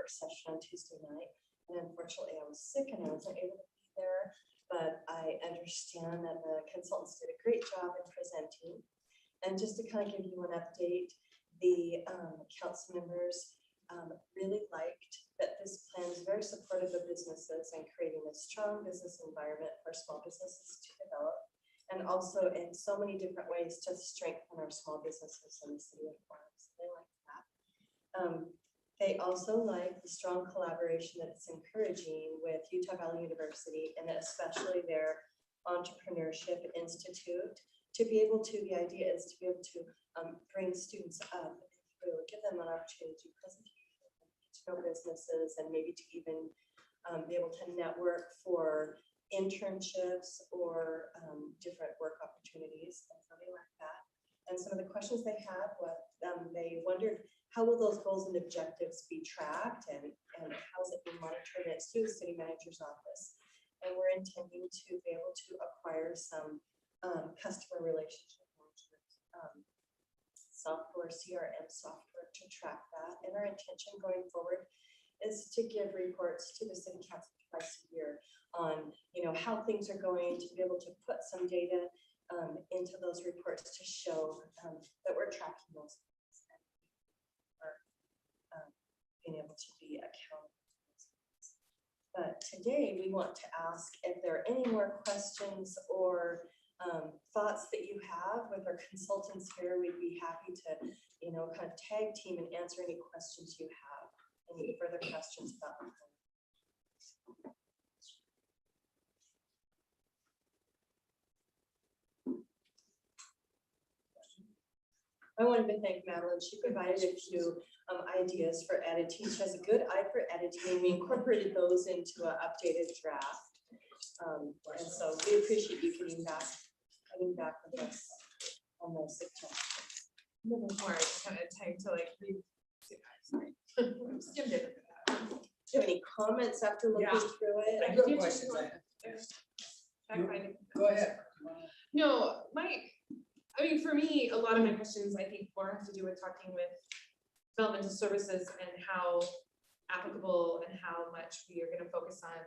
work session on Tuesday night. And unfortunately, I was sick and I wasn't able to be there. But I understand that the consultants did a great job in presenting. And just to kind of give you an update, the council members really liked that this plan is very supportive of businesses and creating a strong business environment for small businesses to develop. And also in so many different ways to strengthen our small businesses in the city of Orem. So they like that. They also like the strong collaboration that it's encouraging with Utah Valley University and especially their Entrepreneurship Institute to be able to, the idea is to be able to bring students up and really give them an opportunity to presentation, to know businesses, and maybe to even be able to network for internships or different work opportunities, and something like that. And some of the questions they had was they wondered how will those goals and objectives be tracked, and how is it being monitored? And it's through the city manager's office. And we're intending to be able to acquire some customer relationship management software, CRM software to track that. And our intention going forward is to give reports to the city council twice a year on, how things are going, to be able to put some data into those reports to show that we're tracking those things and are being able to be accountable. But today we want to ask if there are any more questions or thoughts that you have with our consultants here. We'd be happy to, kind of tag team and answer any questions you have. Any further questions about the plan? I wanted to thank Madeline. She provided a few ideas for editing. She has a good eye for editing, and we incorporated those into an updated draft. And so we appreciate you getting back with us on those suggestions. Moving forward, kind of time to read. Sorry, skimmed it. Do you have any comments after looking through it? I do have questions. Go ahead. No, for me, a lot of my questions, I think, more have to do with talking with developmental services and how applicable and how much we are going to focus on,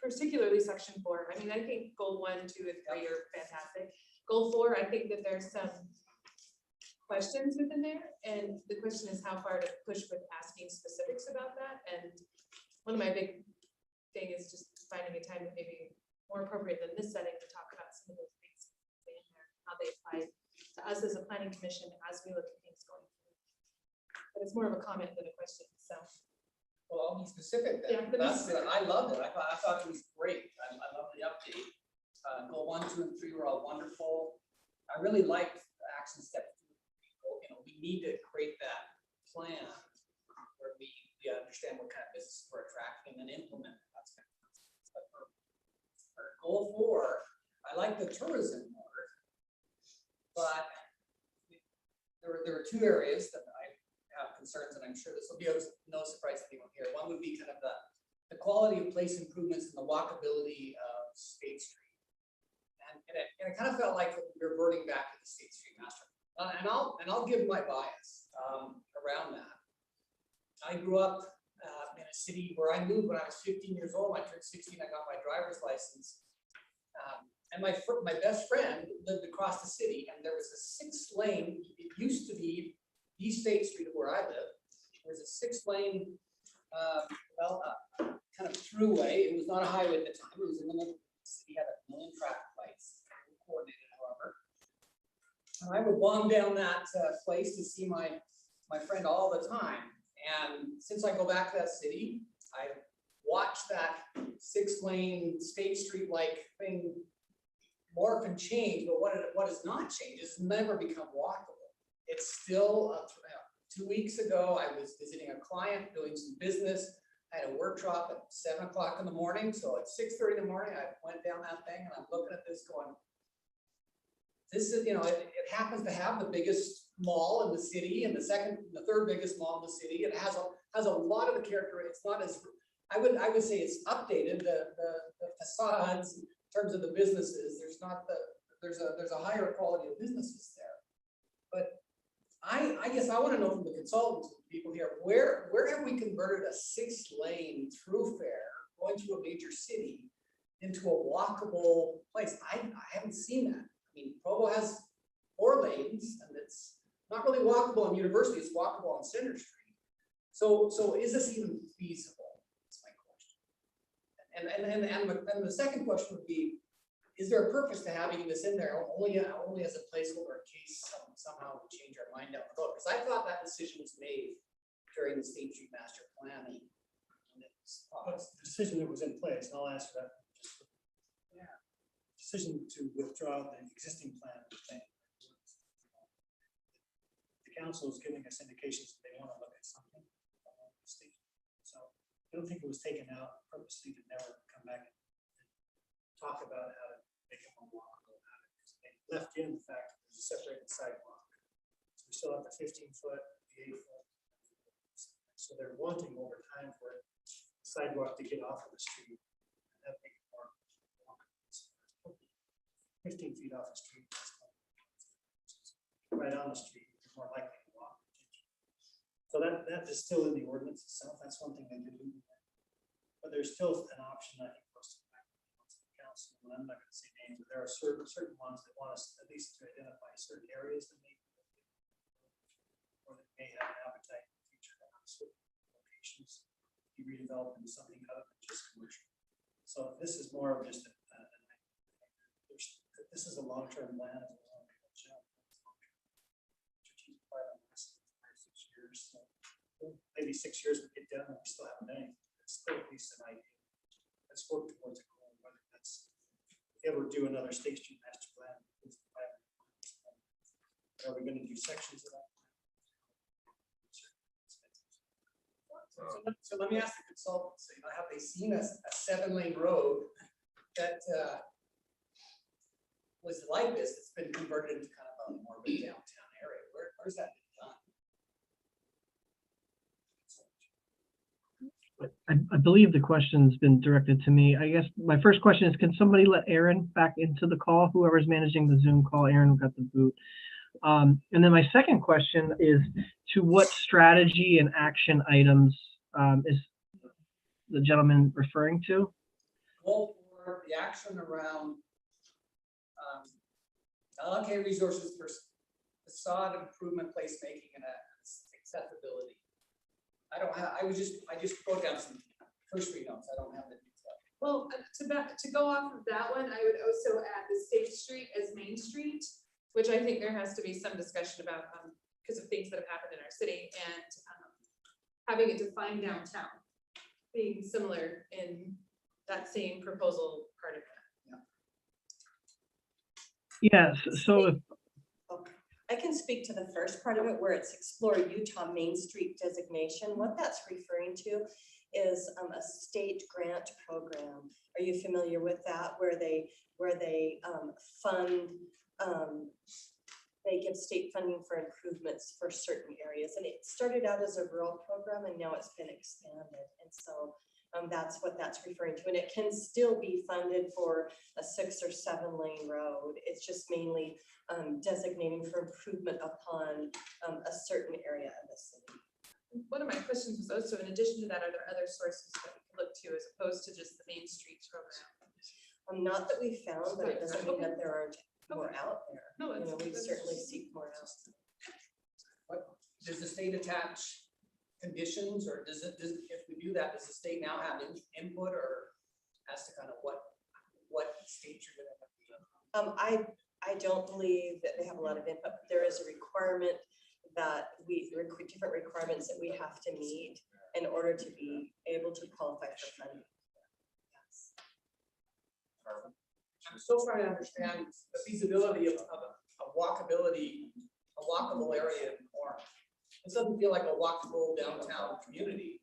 particularly section 4. I think goal 1, 2, and 3 are fantastic. Goal 4, I think that there's some questions within there, and the question is how far to push with asking specifics about that. And one of my big thing is just finding a time that maybe more appropriate than this setting to talk about some of those things in there, how they apply to us as a planning commission as we look at things going forward. But it's more of a comment than a question. So, well, I'll be specific then. Yeah, I loved it. I thought it was great. I love the update. Goal 1, 2, and 3 were all wonderful. I really liked the action step 2. We need to create that plan where we understand what kind of business we're attracting and implement it. That's kind of nice. But for goal 4, I like the tourism more, but there are 2 areas that I have concerns, and I'm sure this will be no surprise to anyone here. One would be kind of the quality of place improvements and the walkability of State Street. And it kind of felt like we were reverting back to the State Street master. And I'll give my bias around that. I grew up in a city where I moved when I was 15 years old. When I turned 16, I got my driver's license. And my best friend lived across the city, and there was a 6-lane. It used to be East State Street where I lived. There was a 6-lane, kind of throughway. It was not a highway at the time. It was in the middle of the city. Had 1 million traffic lights, coordinated, however. And I would bomb down that place to see my friend all the time. And since I go back to that city, I watched that 6-lane State Street-like thing morph and change. But what has not changed is never become walkable. It's still 2 weeks ago, I was visiting a client doing some business. I had a workshop at 7 o'clock in the morning. So at 6:30 in the morning, I went down that thing and I'm looking at this going, this is, it happens to have the biggest mall in the city and the third biggest mall in the city. It has a lot of the character. It's not as, I would say it's updated, the facades in terms of the businesses. There's a higher quality of businesses there. But I guess I want to know from the consultants, people here, where have we converted a 6-lane thoroughfare going to a major city into a walkable place? I haven't seen that. I mean, Provo has 4 lanes and it's not really walkable on University, it's walkable on Center Street. So is this even feasible? That's my question. And the second question would be, is there a purpose to having this in there only as a placeholder in case somehow we change our mind down the road? Because I thought that decision was made during the State Street Master Planning. The decision that was in place, and I'll answer that. Yeah. Decision to withdraw the existing plan. The council is giving us indications that they want to look at something. So I don't think it was taken out purposely to never come back and talk about how to make it more walkable. They left in the fact that there's a separated sidewalk. So we still have the 15-foot, the 8-foot. So they're wanting over time for the sidewalk to get off of the street. And that make it more walkable. 15 feet off the street. Right on the street, you're more likely to walk. So that is still in the ordinance itself. That's one thing they do. But there's still an option, I think, for us to back to the council. And I'm not going to say names, but there are certain ones that want us at least to identify certain areas that may, or that may have an appetite in the future to have certain locations be redeveloped into something other than just commercial. So this is more of just this is a long-term plan as well. Strategic plan on this 5-6 years. So maybe 6 years we get done and we still haven't done anything. It's still at least an idea. Let's work towards a goal, whether that's ever do another State Street Master Plan. Are we going to do sections of that? So let me ask the consultants, have they seen a 7-lane road that was like this, that's been converted into kind of a more of a downtown area? Where's that been done? I believe the question's been directed to me. I guess my first question is, can somebody let Aaron back into the call? Whoever's managing the Zoom call, Aaron got the boot. And then my second question is, to what strategy and action items is the gentleman referring to? Well, for the action around allocate resources for facade improvement, placemaking, and accessibility. I just wrote down some cursory notes. I don't have the detail. Well, to go off of that one, I would also add the State Street as Main Street, which I think there has to be some discussion about because of things that have happened in our city, and having it defined downtown being similar in that same proposal part of it. Yes, so if, I can speak to the first part of it where it's Explore Utah Main Street designation. What that's referring to is a state grant program. Are you familiar with that? Where they fund, they give state funding for improvements for certain areas. And it started out as a rural program and now it's been expanded. And so that's what that's referring to. And it can still be funded for a 6 or 7 lane road. It's just mainly designating for improvement upon a certain area of the city. One of my questions was also, in addition to that, are there other sources that we can look to as opposed to just the Main Street program? Not that we found, but it doesn't mean that there aren't more out there. No, You know, we certainly seek more out. What does the state attach conditions, or does if we do that, does the state now have input, or as to kind of what state you're going to have? I don't believe that they have a lot of input, but there is a requirement that different requirements that we have to meet in order to be able to qualify for funding. Yes. I'm still trying to understand the feasibility of a walkable area in Orem. This doesn't feel like a walkable downtown community.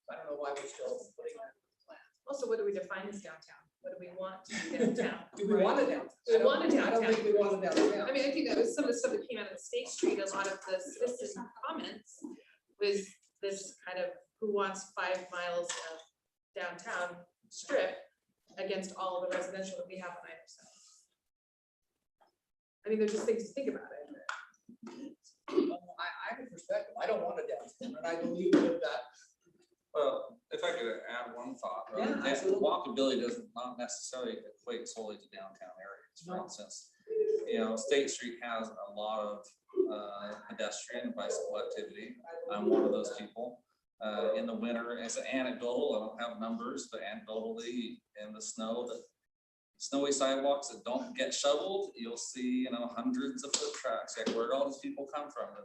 I don't know why we're still putting that in the plan. Also, what do we define as downtown? What do we want to be downtown? Do we want it downtown? Do we want it I don't think we want it downtown. I mean, I think that was some of the stuff that came out of State Street. A lot of the citizen comments was this kind of who wants 5 miles of downtown strip against all of the residential that we have on either side. I mean, there's just things to think about it. I have a perspective. I don't want a downtown, and I believe that. Well, if I could add one thought, right? Yeah, If absolutely. walkability doesn't not necessarily equate solely to downtown areas. For No. instance, State Street has a lot of pedestrian and bicycle activity. I'm one of those people. In the winter, as anecdotal, I don't have numbers, but anecdotally, in the snow, the snowy sidewalks that don't get shoveled, you'll see, hundreds of foot tracks. Like, where do all these people come from?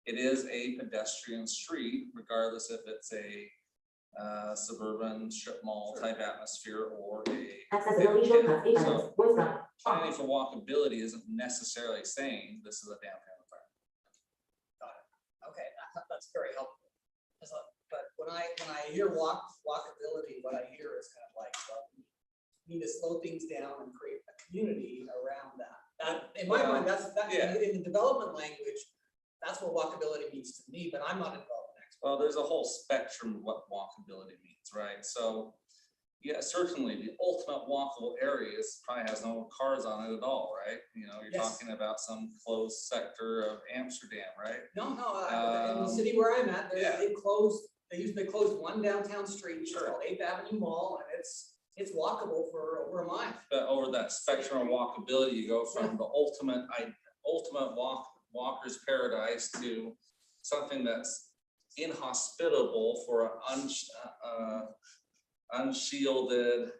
It is a pedestrian street, regardless if it's a suburban strip mall type atmosphere or a. Accessibility shortcuts, 8 So, items, voice line, planning for walkability isn't necessarily saying this is a downtown environment. Okay, that's very helpful. But when I hear walkability, what I hear is kind of like, well, we need to slow things down and create a community around that. In my mind, that's Yeah. in the development language, that's what walkability means to me, but I'm not a development expert. Well, there's a whole spectrum of what walkability means, right? So, yeah, certainly the ultimate walkable area probably has no cars on it at all, right? You're Yes. talking about some closed sector of Amsterdam, right? No, in the city where I'm at, yeah. they closed one downtown street, it's Sure. called 8th Avenue Mall, and it's walkable for over a mile. But over that spectrum of walkability, you go from the ultimate walker's paradise to something that's inhospitable for an unshielded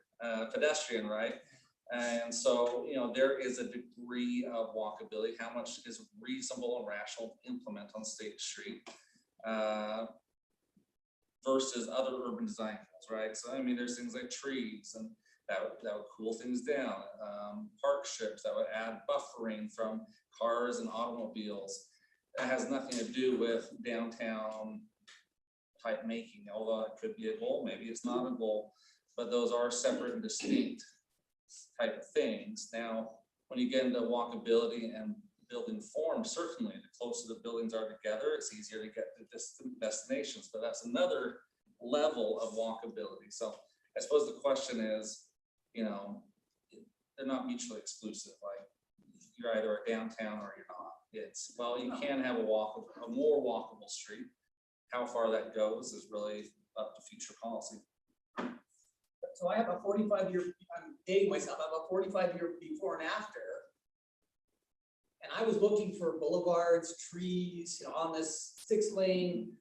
pedestrian, right? And so, there is a degree of walkability, how much is reasonable and rational to implement on State Street versus other urban design goals, right? So, there's things like trees and that would cool things down, park strips that would add buffering from cars and automobiles. That has nothing to do with downtown type making, although it could be a goal, maybe it's not a goal, but those are separate and distinct type of things. Now, when you get into walkability and building form, certainly the closer the buildings are together, it's easier to get to distant destinations, but that's another level of walkability. So I suppose the question is, they're not mutually exclusive. Like, you're either a downtown or you're not. It's, well, you can have a more walkable street. How far that goes is really up to future policy. So I have a 45-year, I'm dating myself, I have a 45-year before and after. And I was looking for boulevards, trees, on this 6-lane,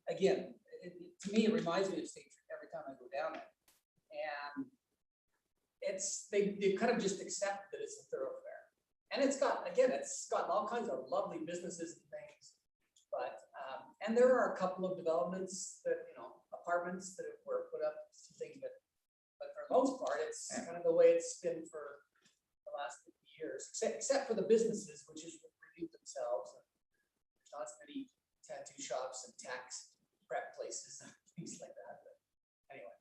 again, to me, it reminds me of State Street every time I go down it. And they kind of just accept that it's a thoroughfare. And it's got all kinds of lovely businesses and things. But, and there are a couple of developments that, apartments that were put up, some things, but for the most part, it's kind of the way it's been for the last 50 years, except for the businesses, which is renewed themselves. There's not as many tattoo shops and tax prep places and things like that. But anyway.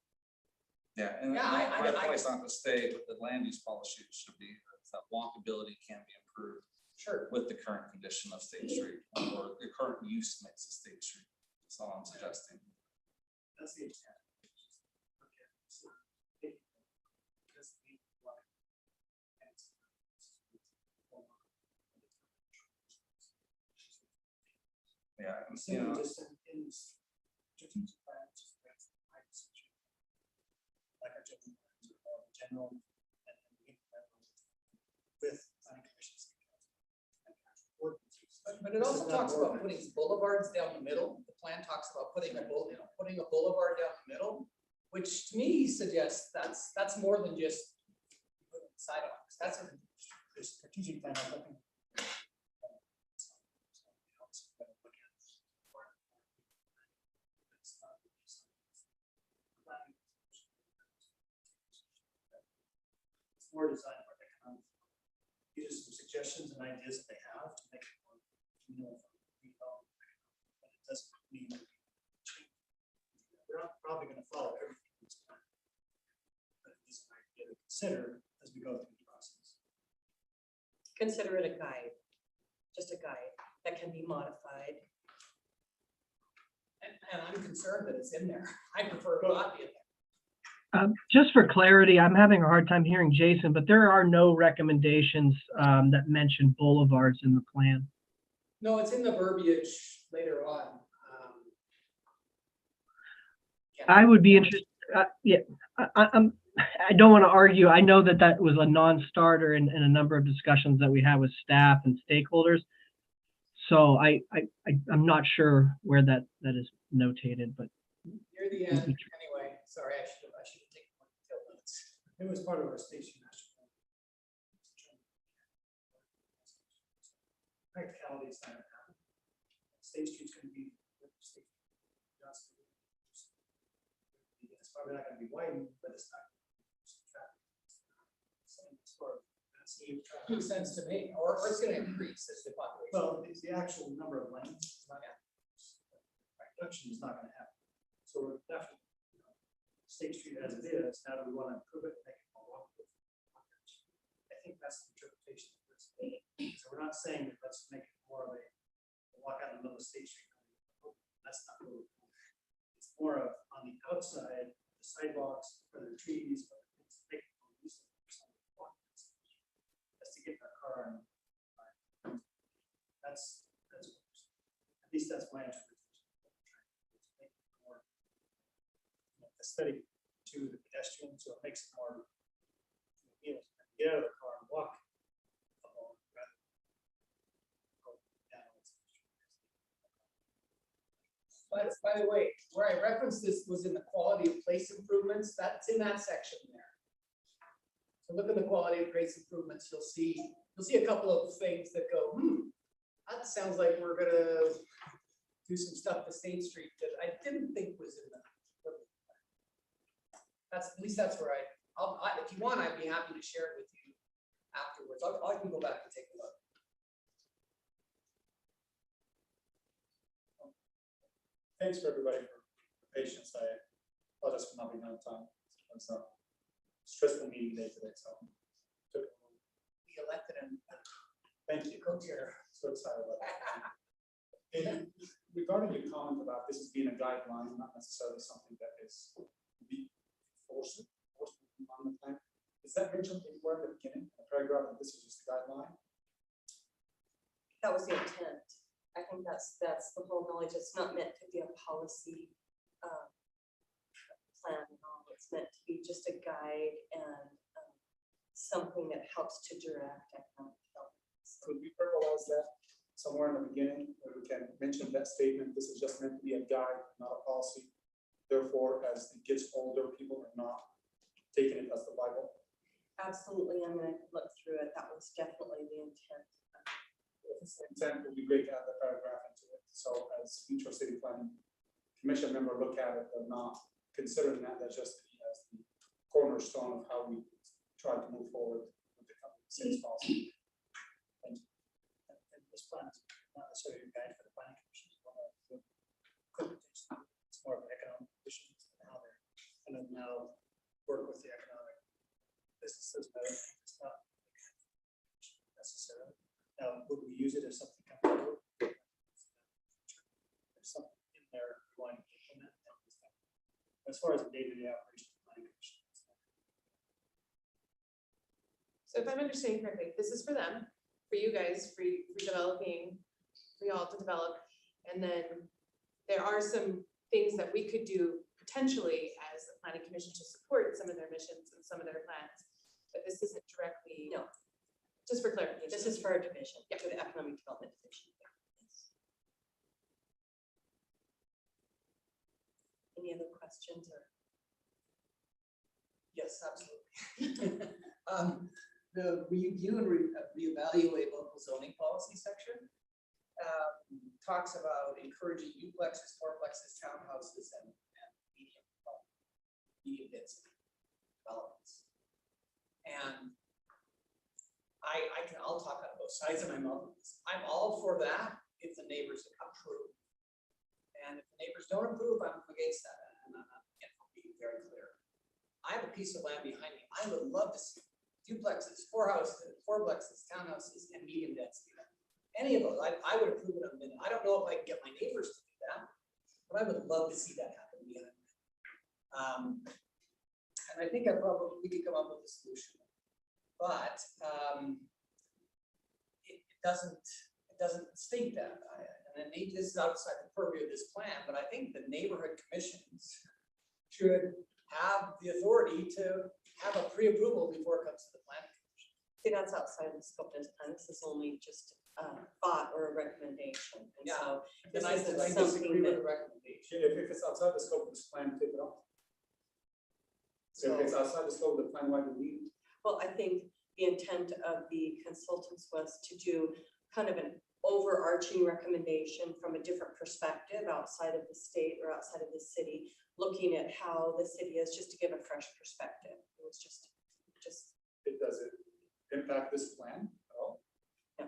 Yeah, and my point's not to stay with the land use policy, should be that walkability can be improved Sure. with the current condition of State Street or the current use mix of State Street. That's all I'm suggesting. That's the intent. Yeah, and, Just in strategic plan, just my decision. Like our general, and with planning commissions. But it also talks about putting boulevards down the middle. The plan talks about putting a boulevard down the middle, which to me suggests that's more than just sidewalks. That's a strategic plan. I'm looking. More design for economic. These are some suggestions and ideas that they have to make it more, but it doesn't mean that we're not probably going to follow everything that's planned. But it is an idea to consider as we go through the process. Consider it a guide, just a guide that can be modified. and I'm concerned that it's in there. I prefer it not be in there. Just for clarity, I'm having a hard time hearing Jason, but there are no recommendations that mention boulevards in the plan. No, it's in the verbiage later on. I would be interested, yeah, I don't want to argue. I know that that was a non-starter in a number of discussions that we had with staff and stakeholders. So I'm not sure where that is notated, but Near the end, anyway, sorry, I should have taken more detailed notes. It was part of our station master plan. Practicality is not gonna happen. State Street's gonna be. It's probably not gonna be widened, but it's not. Makes sense to me, or it's gonna increase as the population. Well, it's the actual number of lanes. Reduction is not gonna happen. So we're definitely, State Street as it is, now do we want to improve it, make it more walkable? I think that's the interpretation of this. So we're not saying that let's make it more of a walk out in the middle of State Street. That's not what we're doing. It's more of on the outside, the sidewalks, or the trees, but it's make it more useful for somebody to walk. That's to get in their car and that's what we're saying. At least that's my interpretation. Make it more aesthetic to the pedestrian, so it makes it more, get out of the car and walk along rather than go down. By the way, where I referenced this was in the quality of place improvements, that's in that section there. So look at the quality of place improvements, you'll see a couple of things that go, that sounds like we're gonna do some stuff to State Street that I didn't think was in the. That's, at least that's where if you want, I'd be happy to share it with you afterwards. I can go back and take a look. Thanks for everybody for patience. I apologize for not being on time. It's a stressful meeting day today, so. We elected him. Thank you. Co-chair. So excited about that. And regarding your comment about this as being a guideline, not necessarily something that is be forced on the plan, is that mentioned anywhere at the beginning, a paragraph that this is just a guideline? That was the intent. I think that's the whole knowledge. It's not meant to be a policy plan at all. It's meant to be just a guide and something that helps to direct economic development. Could we verbalize that somewhere in the beginning, where we can mention that statement, this is just meant to be a guide, not a policy? Therefore, as it gets older, people are not taking it as the Bible. Absolutely, I'm going to look through it. That was definitely the intent. If it's the intent, it would be great to add that paragraph into it. So as future city planning commission member look at it, but not considering that as just as the cornerstone of how we try to move forward with the company as policy. Thank you. And this plan is not necessarily a guide for the planning commission. It's more of an economic vision and how they're going to now work with the economic businesses, but it's not necessarily. Now, would we use it as something come forward? There's something in there we want to implement. As far as the day-to-day operation of the planning commission. So if I'm understanding correctly, this is for them, for you guys, for developing, for y'all to develop. And then there are some things that we could do potentially as a planning commission to support some of their missions and some of their plans. But this isn't directly. No. Just for clarification. This is for our division, Yeah. for the economic development division. Yes. Any other questions or? Yes, absolutely. The review and reevaluate local zoning policy section talks about encouraging duplexes, fourplexes, townhouses, and medium density developments. And I'll talk out of both sides of my mouth. I'm all for that if the neighbors approve. And if the neighbors don't approve, I'm against that. And I'm being very clear. I have a piece of land behind me. I would love to see duplexes, fourplexes, townhouses, and medium density. Any of those, I would approve it in a minute. I don't know if I can get my neighbors to do that, but I would love to see that happen behind me. And I think we could come up with a solution. But it doesn't state that. And then maybe this is outside the purview of this plan, but I think the neighborhood commissions should have the authority to have a pre-approval before it comes to the planning commission. See, that's outside the scope of this plan. This is only just a thought or a recommendation. And Yeah. so Then this I isn't disagree something with that, the recommendation. If it's outside the scope of this plan, take it off. If it's outside the scope of the plan, why do we need it? well, I think the intent of the consultants was to do kind of an overarching recommendation from a different perspective outside of the state or outside of the city, looking at how the city is, just to give a fresh perspective. It was just, Does it impact this plan at all? No.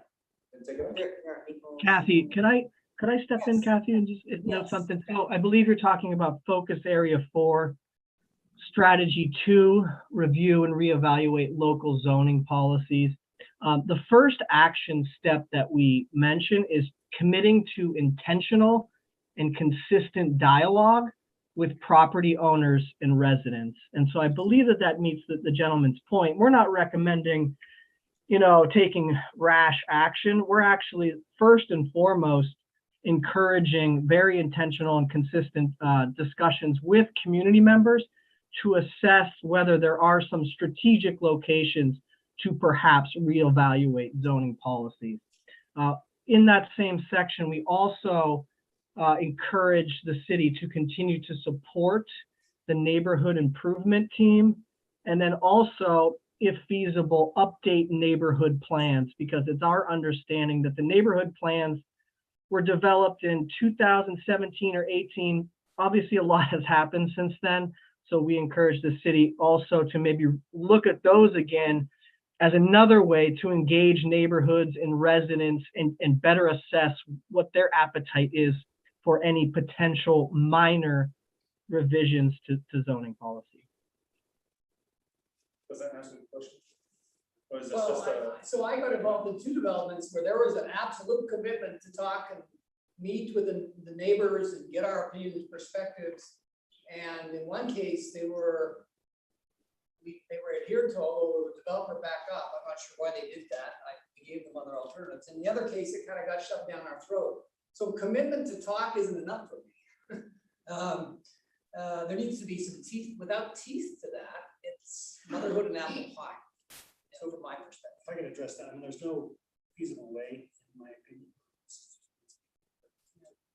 Then take it off. there are people. Kathy, could I step in, Yes. Kathy, and just note Yes. something? So I believe you're talking about focus area 4, strategy 2, review and reevaluate local zoning policies. The first action step that we mention is committing to intentional and consistent dialogue with property owners and residents. And so I believe that that meets the gentleman's point. We're not recommending, taking rash action. We're actually first and foremost encouraging very intentional and consistent discussions with community members to assess whether there are some strategic locations to perhaps reevaluate zoning policies. In that same section, we also encourage the city to continue to support the neighborhood improvement team, and then also, if feasible, update neighborhood plans, because it's our understanding that the neighborhood plans were developed in 2017 or 18. Obviously, a lot has happened since then. So we encourage the city also to maybe look at those again as another way to engage neighborhoods and residents and better assess what their appetite is for any potential minor revisions to zoning policy. Does that answer the question? Or is this Well, just a? so I got involved in 2 developments where there was an absolute commitment to talk and meet with the neighbors and get our opinions and perspectives. And in one case, they were adhered to, although the developer backed up. I'm not sure why they did that. We gave them other alternatives. In the other case, it kind of got shoved down our throat. So commitment to talk isn't enough for me. There needs to be some teeth. Without teeth to that, it's motherhood and apple pie. So from my perspective. If I can address that, I mean, there's no feasible way, in my opinion,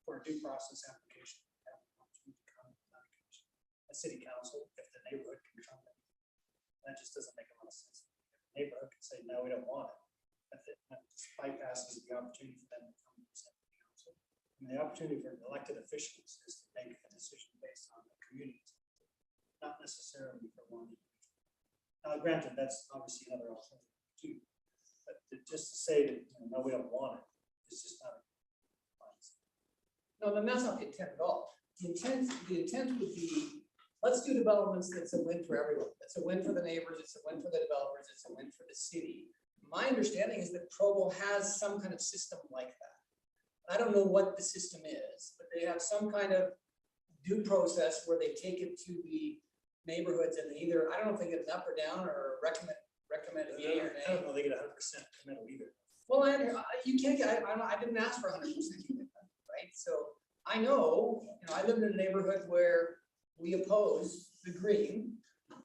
for a due process application, to have an opportunity to come to the planning commission, a city council, if the neighborhood can come in. That just doesn't make a lot of sense. If the neighborhood can say, no, we don't want it, that just bypasses the opportunity for them to come to the city council. And the opportunity for elected officials is to make a decision based on the community, not necessarily for one individual. Granted, that's obviously another alternative too, but just to say that, no, we don't want it, it's just not. No, that's not the intent at all. The intent would be, let's do developments that's a win for everyone. It's a win for the neighbors, it's a win for the developers, it's a win for the city. My understanding is that Provo has some kind of system like that. I don't know what the system is, but they have some kind of due process where they take it to the neighborhoods and they either, I don't know if they get an up or down or recommend a yay or nay. I don't know, they get 100% committal either. Well, you can't get, I didn't ask for 100% commitment, right? So I know, I lived in a neighborhood where we opposed the green,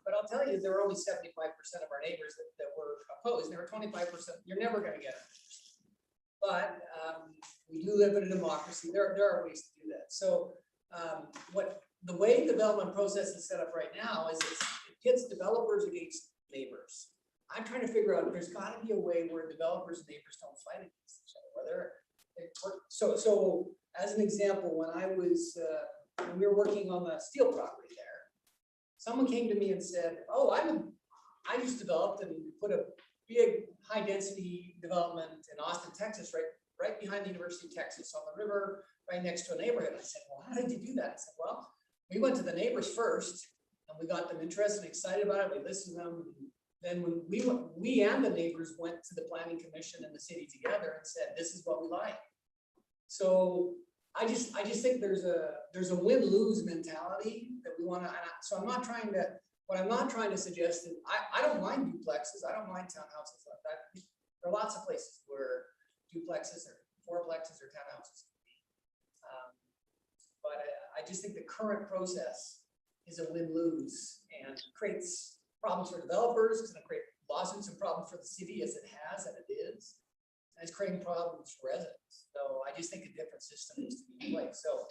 but I'll tell you, there were only 75% of our neighbors that were opposed. There were 25%, you're never gonna get 100%. But we do live in a democracy. There are ways to do that. So the way the development process is set up right now is it gets developers against neighbors. I'm trying to figure out, there's gotta be a way where developers and neighbors don't fight against each other. So as an example, when when we were working on the steel property there, someone came to me and said, oh, I just developed and put a big high density development in Austin, Texas, right behind the University of Texas on the river, right next to a neighborhood. I said, well, how did you do that? I said, well, we went to the neighbors first and we got them interested and excited about it. We listened to them. Then when we and the neighbors went to the planning commission and the city together and said, this is what we like. So I just think there's a win-lose mentality that we want to, so what I'm not trying to suggest is, I don't mind duplexes. I don't mind townhouses like that. There are lots of places where duplexes or fourplexes or townhouses. But I just think the current process is a win-lose and creates problems for developers. It's gonna create lawsuits and problems for the city as it has and it is. And it's creating problems for residents. So I just think a different system needs to be in place. So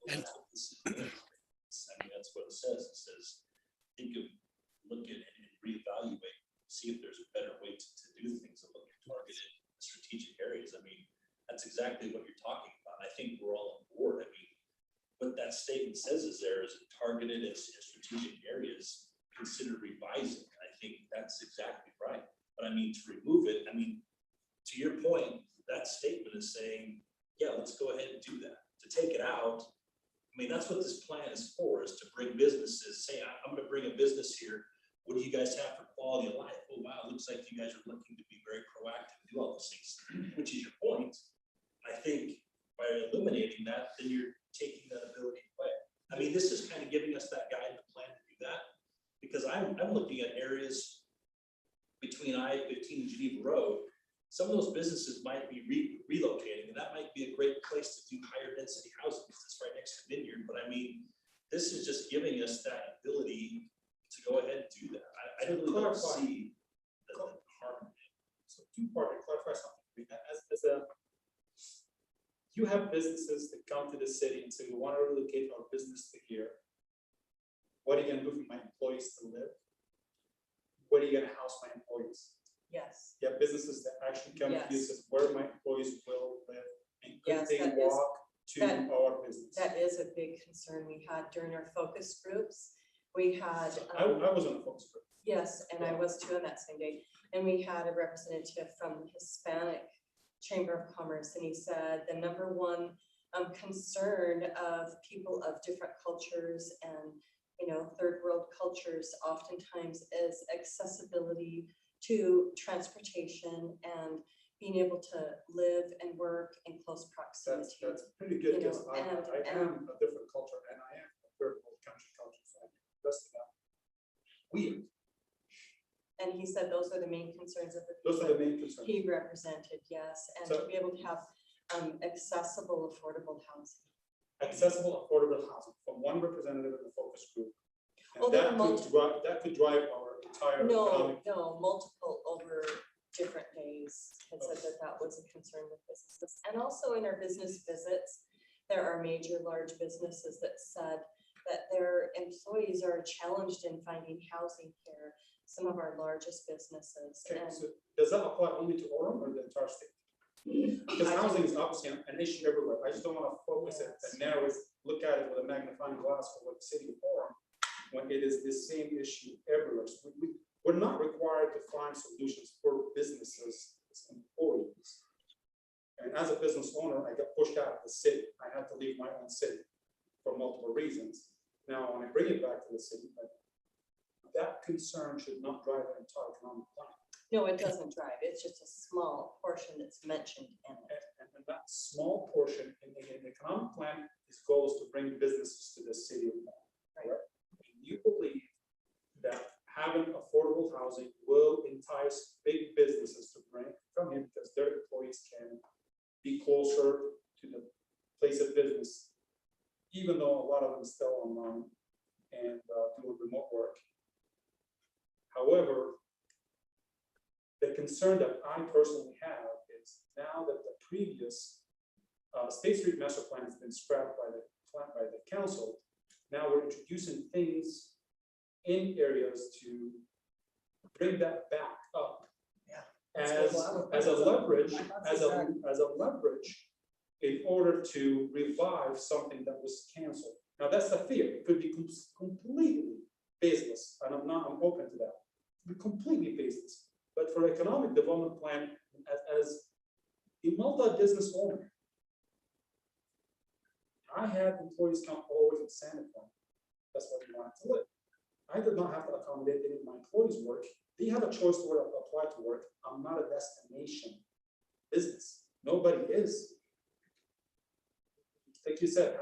That's what this is. I mean, that's what it says. It says, look at it and reevaluate, see if there's a better way to do things and look at targeted strategic areas. I mean, that's exactly what you're talking about. I think we're all on board. I mean, what that statement says is there is targeted and strategic areas, consider revising. I think that's exactly right. But I mean, to remove it, I mean, to your point, that statement is saying, yeah, let's go ahead and do that. To take it out, I mean, that's what this plan is for, is to bring businesses, say, I'm gonna bring a business here. What do you guys have for quality of life? Oh, wow, it looks like you guys are looking to be very proactive and do all those things, which is your point. I think by eliminating that, then you're taking that ability away. I mean, this is kind of giving us that guide and plan to do that, because I'm looking at areas between I-15 and Geneva Road. Some of those businesses might be relocating, and that might be a great place to do higher density housing, because it's right next to Vineyard. But I mean, this is just giving us that ability to go ahead and do that. I really don't see the harm. So two-part, to clarify something. You have businesses that come to the city and say, we want to relocate our business to here. What are you gonna do for my employees to live? Where are you gonna house my employees? Yes. You have businesses that actually come to you and Yes. says, where my employees will live, and could Yes, they that is- walk to that- our business? That is a big concern we had during our focus groups. We had, I was on the focus group. yes, and I was too on that same day. And we had a representative from the Hispanic Chamber of Commerce, and he said the number one concern of people of different cultures and, you know, third world cultures oftentimes is accessibility to transportation and being able to live and work in close proximity. That's pretty good, You know, because I and- am a different culture, and I am a third world country culture, so that's about weird. And he said those are the main concerns of the Those people are the main concerns. he represented, yes, and to So- be able to have accessible, affordable housing. Accessible, affordable housing from one representative in the focus group. And Oh, there are that could drive our entire No, economic. no, multiple over different days, had said that that was a concern with businesses. And also in our business visits, there are major, large businesses that said that their employees are challenged in finding housing here, some of our largest businesses. Okay, And so does that apply only to Orem or the entire state? Because I housing is obviously an issue everywhere. I just don't want to focus it Yes. and narrow it, look at it with a magnifying glass for what the city of Orem, when it is the same issue everywhere. So we're not required to find solutions for businesses, as employees. And as a business owner, I got pushed out of the city. I had to leave my own city for multiple reasons. Now, when I bring it back to the city, that concern should not drive an entire economic plan. no, it doesn't drive, it's just a small portion that's mentioned in it. And that small portion in the economic plan is goals to bring businesses to the city of Orem. Right. Correct? And you believe that having affordable housing will entice big businesses to come in because their employees can be closer to the place of business, even though a lot of them still online and doing remote work. However, the concern that I personally have is now that the previous State Street Master Plan has been scrapped by the council, now we're introducing things in areas to bring that back up. Yeah. As a leverage, as a leverage in order to revive something that was canceled. Now, that's the fear. It could be completely baseless, and I'm open to that. Completely baseless. But for economic development plan, as a multi-business owner, I had employees come all the way from Santa Fe. That's what they wanted to live. I did not have to accommodate any of my employees' work. They have a choice to where to apply to work. I'm not a destination business. Nobody is. Like you said,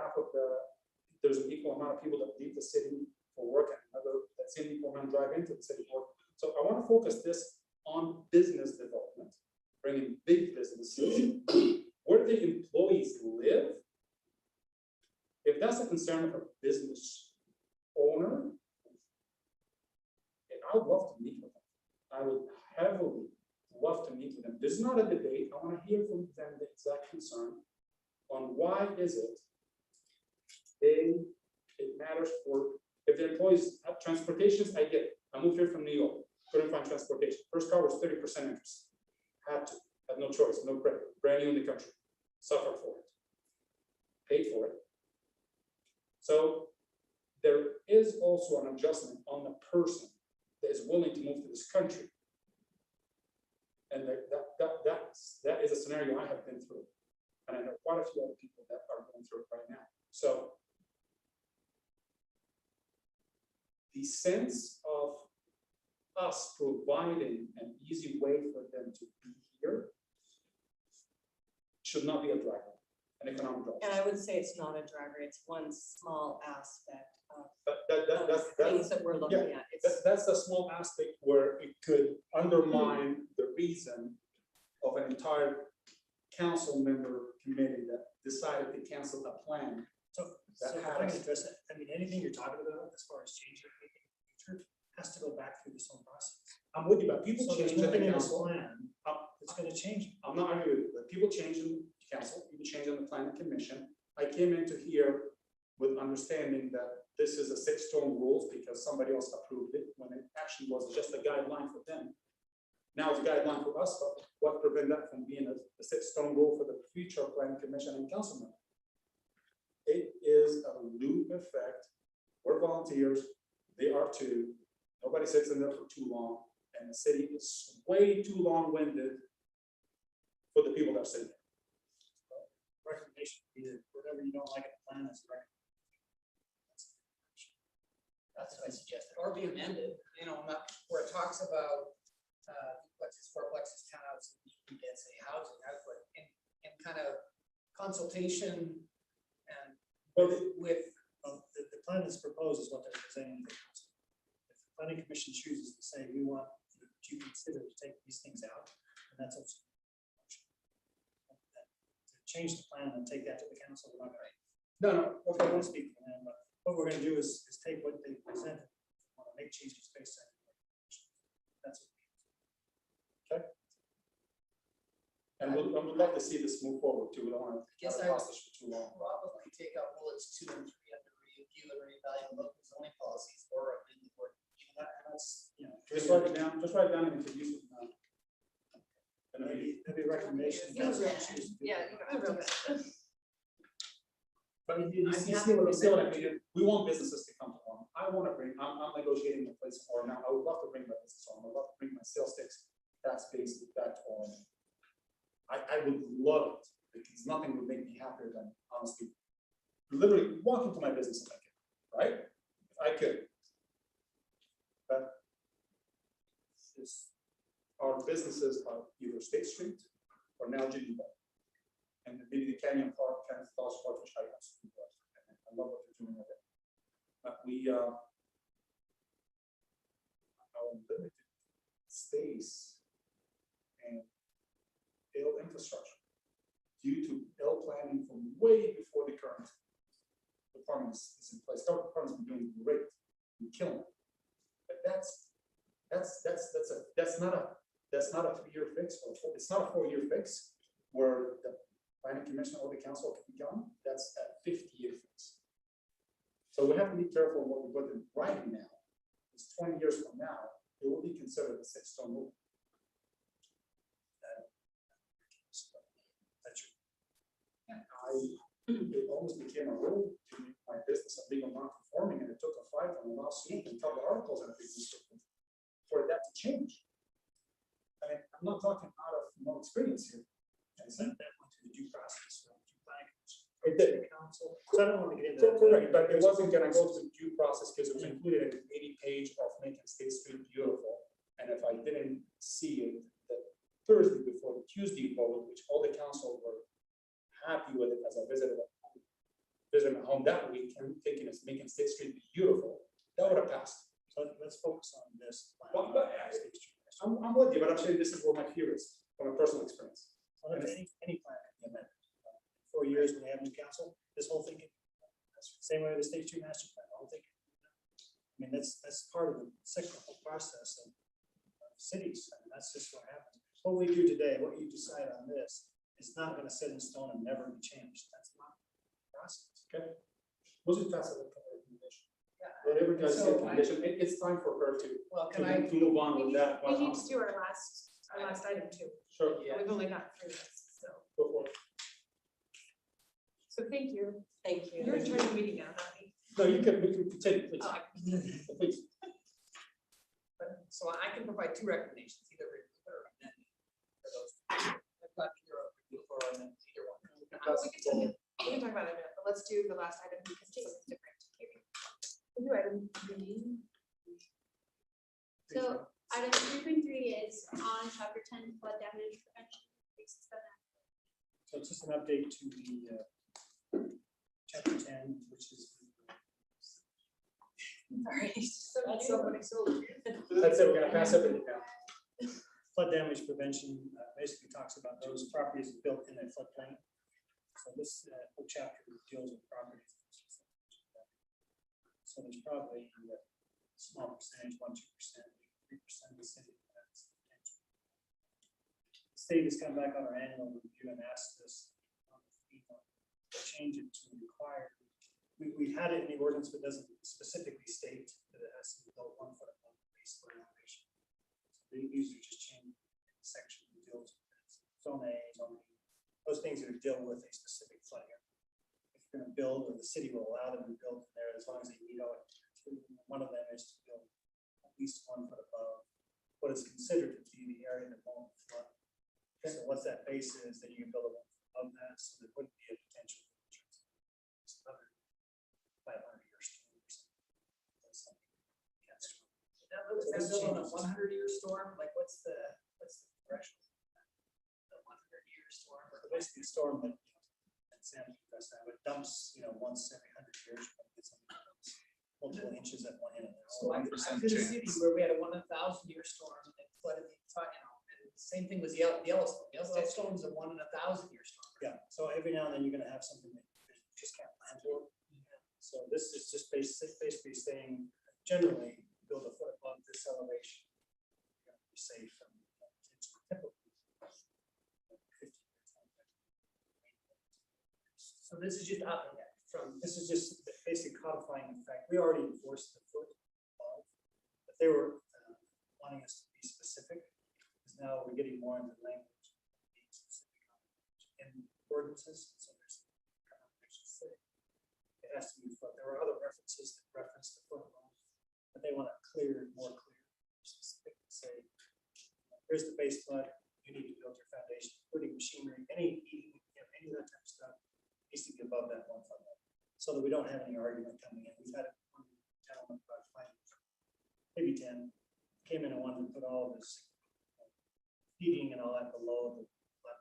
there's an equal amount of people that leave the city for work and that same equal amount drive into the city for work. So I want to focus this on business development, bringing big businesses where they a concern of a business owner, and I would love to meet with them. I would heavily love to meet with them. This is not a debate. I want to hear from them the exact concern on why is it it matters for, if the employees have transportations, I get it. I moved here from New York, couldn't find transportation. First car was 30% interest. Had no choice, no credit, brand new in the country, suffered for it, paid for it. So there is also an adjustment on the person that is willing to move to this country. And that is a scenario I have been through. And I know quite a few other people that are going through it right now. So the sense of us providing an easy way for them to be here should not be a driver, an economic driver. And I would say it's not a driver, it's one small aspect of That's things that we're looking at. It's that's a small aspect where it could undermine the reason of an entire council member committee that decided to cancel a plan. So if I can address that, I mean, anything you're talking about as far as changing in the future has to go back through this whole process. I'm with you, but people So there's change in nothing the in this council. plan that's gonna change. I'm not arguing with you, but people change in council, people change on the planning commission. I came into here with understanding that this is a 6-stone rules because somebody else approved it when it actually was just a guideline for them. Now it's a guideline for us, but what prevent that from being a 6-stone rule for the future planning commission and council member? It is a loop effect. We're volunteers, they are too. Nobody sits in there for too long, and the city is way too long-winded for the people that are sitting there. Recommendation, either whatever you don't like in the plan is recommendation. That's what I suggested, or be amended, you know, where it talks about, duplexes, fourplexes, townhouses, medium density housing, I put in kind of consultation and with. The plan that's proposed is what they're presenting to the council. If the planning commission chooses to say, we want you to consider to take these things out, and that's also. To change the plan and take that to the council, we're not gonna. No, I won't speak for them, but what we're gonna do is take what they presented, want to make changes based on. That's what. and we'd love to see this move forward too. We don't want to Guess have I a process for too long. probably take out bullets 2 and 3 under review and reevaluate local zoning policies or amend the board. That's, you know. Just write it down and introduce it. And then Maybe a recommendation. Yeah, Council chooses to do Yeah, that. you know, real bad. But you see what I mean? We want businesses to come to Orem. I want to bring, I'm negotiating a place in Orem now. I would love to bring my business on. I would love to bring my sales tax base back to Orem. I would love it because nothing would make me happier than honestly, literally walk into my business if I could, right? If I could. But our businesses are either State Street or now Geneva. And maybe the Canyon Park, Kenneth Falls Park, which I absolutely love. I love what they're doing with it. But we, our limited space and ill infrastructure due to ill planning from way before the current department is in place. Our department's been doing great, and killing it. But that's not a 3-year fix, or it's not a 4-year fix where the planning commission or the council can be done. That's a 50-year fix. So we have to be careful what we put in writing now. It's 20 years from now, it will be considered a 6-stone rule. It almost became a rule to make my business a legal non-conforming, and it took a fight and a lawsuit and a couple of articles and everything for that to change. I mean, I'm not talking out of no experience here. And so that went to the due process, so due planning commission. It did. Council, so I don't want to get into So that. correct, but it wasn't gonna go to due process because it was included in an 80-page of making State Street beautiful. And if I didn't see it the Thursday before the Tuesday vote, which all the council were happy with it as I visited my home that weekend, thinking it's making State Street beautiful, that would have passed. So let's focus on this. plan. Well, but I'm with you, but I'm saying this is where my fear is from a personal experience. Well, if any plan can be amended. 4 years when we have new council, this whole thing, same way mean, that's part of the cyclical process of cities. I mean, that's just what happens. What we do today, what you decide on this, is not gonna set in stone and never be changed. That's not the process. Okay. We'll just pass it with a recommendation. Yeah. Whatever you guys So say, I- condition, it's time for her to, Well, to can I, move on We with need, that. we need to do our last item too. Sure, yeah, We've only got 3 minutes, so, go for it. so thank you. Thank you. You're in charge of the meeting now, not me. No, we can continue, please. Oh, Please. so I can provide 2 recommendations, either remove or amend for those. I've got either a remove or amend, either one. we can talk about it in a minute, but let's do the last item because it's something different. We'll do item B. So item 3.3 is on chapter 10 flood damage prevention. So it's just an update to the chapter 10, which is Sorry. That's somebody so. That's it, we're gonna pass everything down. flood damage prevention. Basically talks about those properties built in a floodplain. So this whole chapter deals with properties. So there's probably a small percentage, 1%, 2%, 3% of the city. The state has come back on our annual review and asked us to change it to require. We had it in the ordinance, but doesn't specifically state that it has to be built 1 foot above the base flood elevation. So these are just changed section that deals with zone A, zone B, those things that deal with a specific flood area. If you're going to build, or the city will allow them to build in there as long as they meet all. One of them is to build at least 1 foot above what is considered to be the area that won't flood. So what's that base is, that you can build a 1 foot above that, so there wouldn't be a potential for another 500-year storm or something. That's something you can't storm. Now, Louis, So that's this built on a changes. 100-year storm, like what's the threshold? The 100-year storm, or So basically, a storm that, Sam addressed that, it dumps, once every 100 years, but it's multiple inches at one end. so I 1% did a chance. city where we had a 1,000-year storm and it flooded the entire, and the same thing was Yellowstone. Yellowstone's a 1 in 1,000-year storm. Yeah, so every now and then you're gonna have something that you just can't plan for. So this is just basically saying, generally, build a foot above this elevation. You're gonna be safe from typically 50 years. So this is just up from, This is just basically codifying the fact, we already enforced the foot above, but they were wanting us to be specific, because now we're getting more into language, being specific in ordinances, so there's it has to be foot. There were other references that reference the foot above, but they want to more clear, specific, say, here's the base flood, you need to build your foundation, including machinery, any heating, any of that type of stuff needs to be above that 1 foot level, so that we don't have any argument coming in. We've had one gentleman about 5, maybe 10, came in and wanted to put all of this heating and all that below the flood.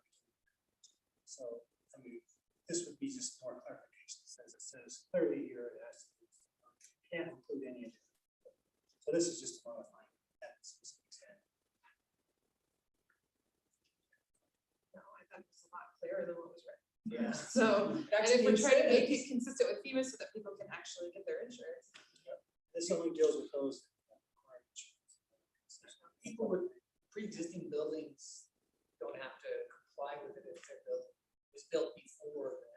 So, I mean, this would be just more clarification, as it says clearly here, it has to be, can't include any of it. So this is just modifying that specific extent. No, I thought it was a lot clearer than what was written. yeah. So, and if we're trying to make it consistent with FEMA so that people can actually get their insurance. This only deals with those that require insurance. People with pre-existing buildings don't have to comply with it if their building was built before the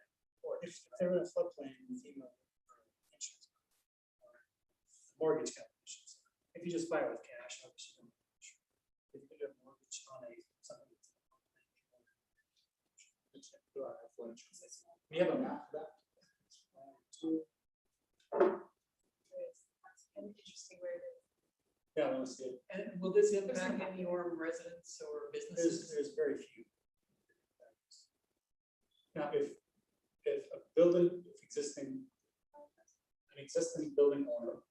If they're in a floodplain, FEMA or insurance, or mortgage companies. If you just buy it with cash, obviously you don't have insurance. If you have a mortgage on something that's We have a map for that. That's an interesting way to. Yeah, let's see it. And will this impact any Orem residents or businesses? There's very few. Now, if a building, if existing, an existing building owner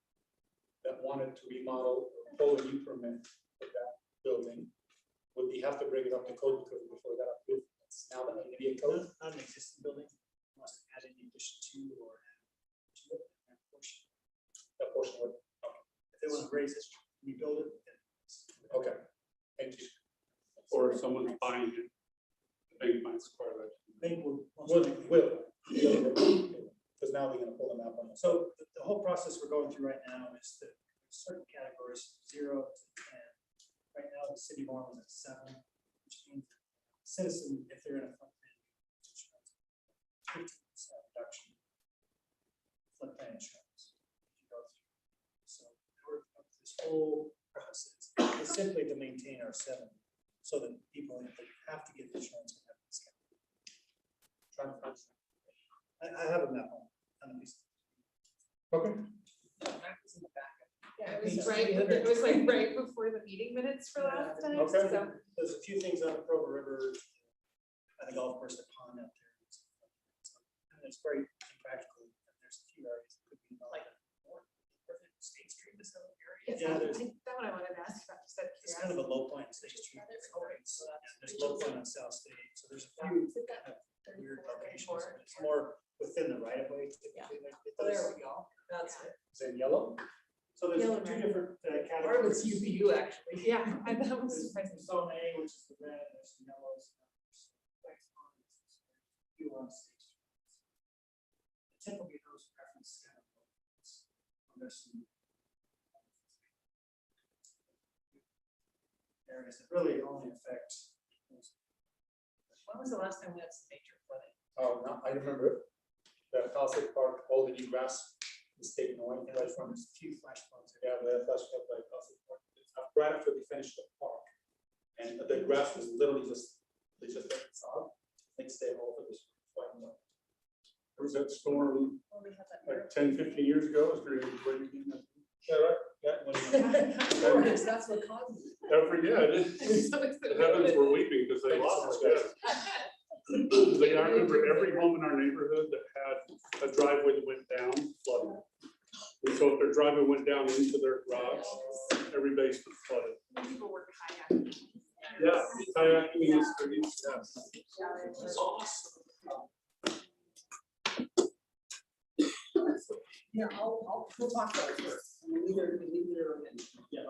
that wanted to remodel or pull a new permit for that building, would he have to bring it up to code because before that approved? It's now that may be a code. Not an existing building, must add any addition to or add to it, that portion. That portion would, If they want to raise it, rebuild it, then. okay, thank you. Or if someone's buying it, the bank might require that. Bank will. most Will, likely- will. Because now they're gonna pull them up on us. So the whole process we're going through right now is that certain categories, 0 to 10. Right now, the city norm is at 7, which means citizen, if they're in a floodplain, 15% reduction. Floodplain insurance. if you go through. So in order to go through this whole process, it's simply to maintain our 7, so that people, if they have to get insurance, can have this. I have a map on at least. Okay. Yeah, it was like right before the meeting minutes for last time, Okay. so. There's a few things on the Provo River, at the golf course, the pond out there. And it's very impractical. There's a few areas that could be like State Street, this other area. Yeah, there's, That's what I wanted to ask about, just out of it's kind of a low point in State Street. There's low point on South State, so there's a few kind of weird locations. It's more within the right of way. typically. There we go. That's it. Is it yellow? So there's Yellow, two right. different Part of it's categories. UPU actually. Yeah, I that was There's surprising. zone A, which is the red, there's the yellows. and there's few on State Street. Typically, those reference kind of there's some areas that really only affect. When was the last time we had some major flooding? Oh, no, I remember it. The Cossack Park, all the new grass is taken away. Right from, There's a few flash floods. yeah, the flash flood by Cossack Park. Right after we finished the park. And the grass was literally just, they just let it out. Next day, all of it was quite well. There was that storm Well, we had that. like 10, 15 years ago, it was during the rain again. Yeah, right, yeah. Of course, that's what causes it. Yeah, it is. So it's The heavens were weeping because they lost it. Like, I remember every home in our neighborhood that had a driveway that went down flooded. And so if their driveway went down into their garage, every basement flooded. People were kayaking. Yeah, kayaking in the streets, yeah. It's awesome. Yeah, we'll talk about it first. Either, yeah.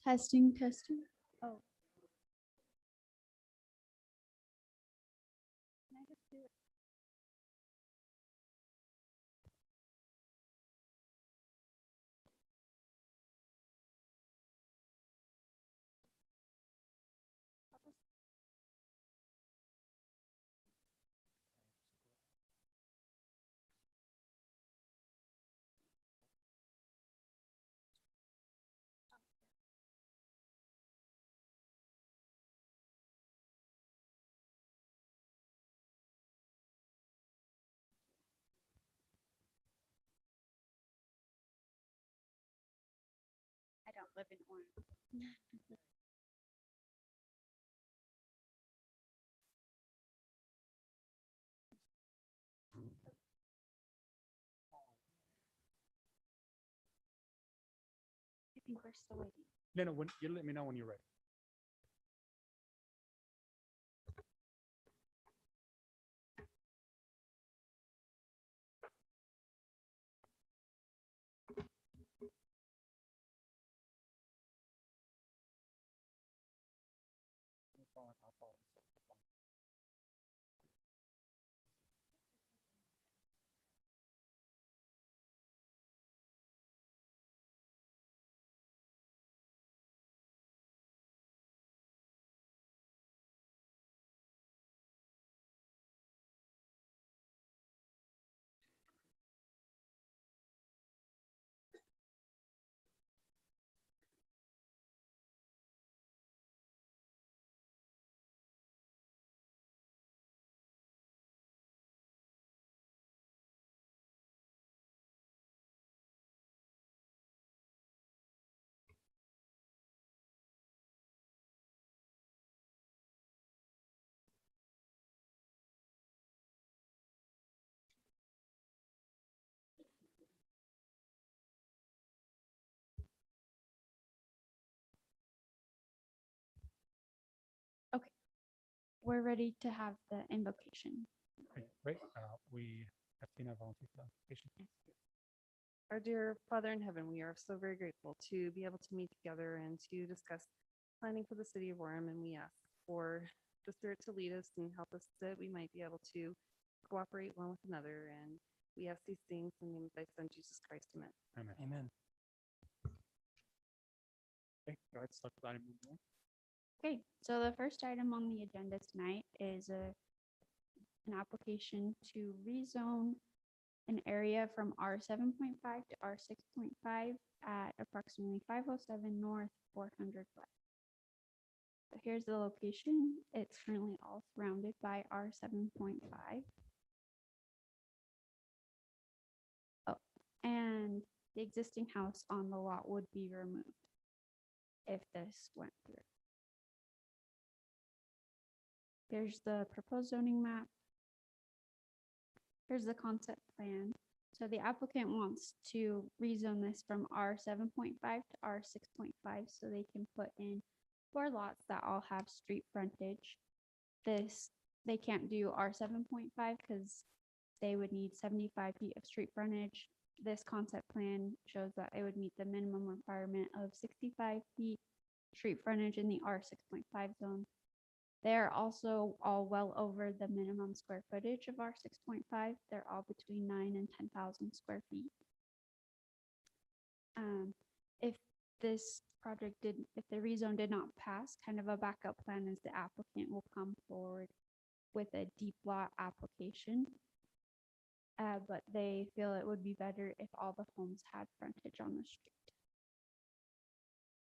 Testing, testing. Oh. Can I just do it? I don't live in Orem. I think we're still waiting. No, when, you let me know when you're ready. We're ready to have the invocation. Okay, great. We have seen our volunteer for the application. Our dear Father in heaven, we are so very grateful to be able to meet together and to discuss planning for the city of Orem. And we ask for the Spirit to lead us and help us that we might be able to cooperate one with another. And we ask these things in the name of thy Son, Jesus Christ. Amen. Amen. Amen. Okay, go ahead, start with item number 1. Okay, so the first item on the agenda tonight is an application to rezone an area from R 7.5 to R 6.5 at approximately 507 North 400 West. So here's the location. It's currently all surrounded by R 7.5. Oh, and the existing house on the lot would be removed if this went through. Here's the proposed zoning map. Here's the concept plan. So the applicant wants to rezone this from R 7.5 to R 6.5 so they can put in 4 lots that all have street frontage. They can't do R 7.5 because they would need 75 feet of street frontage. This concept plan shows that it would meet the minimum requirement of 65 feet street frontage in the R 6.5 zone. They're also all well over the minimum square footage of R 6.5. They're all between 9,000 and 10,000 square feet. If this project if the rezone did not pass, kind of a backup plan is the applicant will come forward with a deep lot application. But they feel it would be better if all the homes had frontage on the street.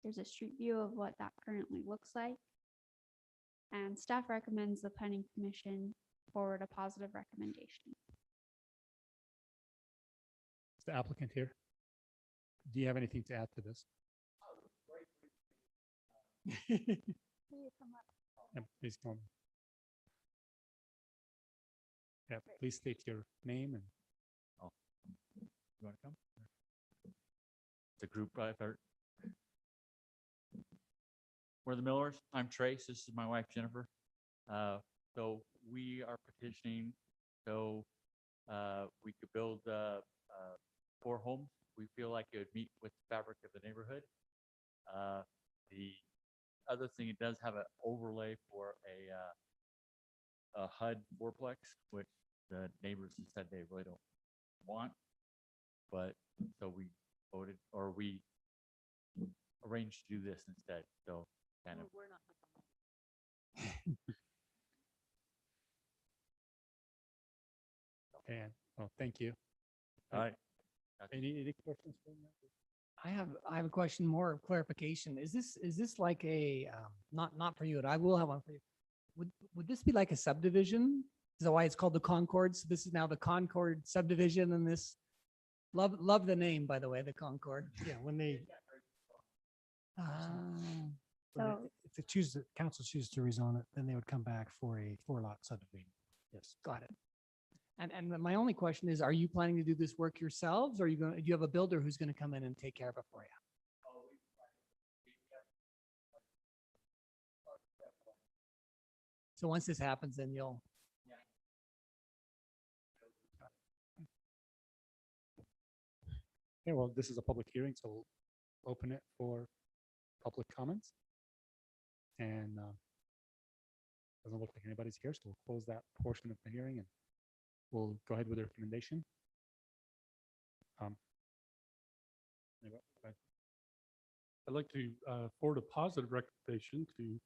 There's a street view of what that currently looks like. And staff recommends the planning commission forward a positive recommendation. Is the applicant here? Do you have anything to add to this? Yeah, please come. Yeah, please state your name and. You want to come? The group effort. We're the Millers. I'm Trace. This is my wife, Jennifer. So we are petitioning so we could build 4 homes. We feel like it would meet with the fabric of the neighborhood. The other thing, it does have an overlay for a HUD fourplex, which the neighbors have said they really don't want. But so we voted, or we arranged to do this instead. So kind of. We're not. And, well, thank you. All right. Any questions? from that? I have a question, more of clarification. Is this like a, not for you, but I will have one for you. Would this be like a subdivision? Is that why it's called the Concord? So this is now the Concord subdivision and this, love the name, by the way, the Concord. Yeah, when they, So if the council chooses to rezone it, then they would come back for a 4-lot subdivision. Yes. got it. And my only question is, are you planning to do this work yourselves? Or do you have a builder who's going to come in and take care of it for you? So once this happens, then you'll. Okay, well, this is a public hearing, so we'll open it for public comments. And doesn't look like anybody's here, so we'll close that portion of the hearing and we'll go ahead with the recommendation. I'd like to forward a positive recommendation to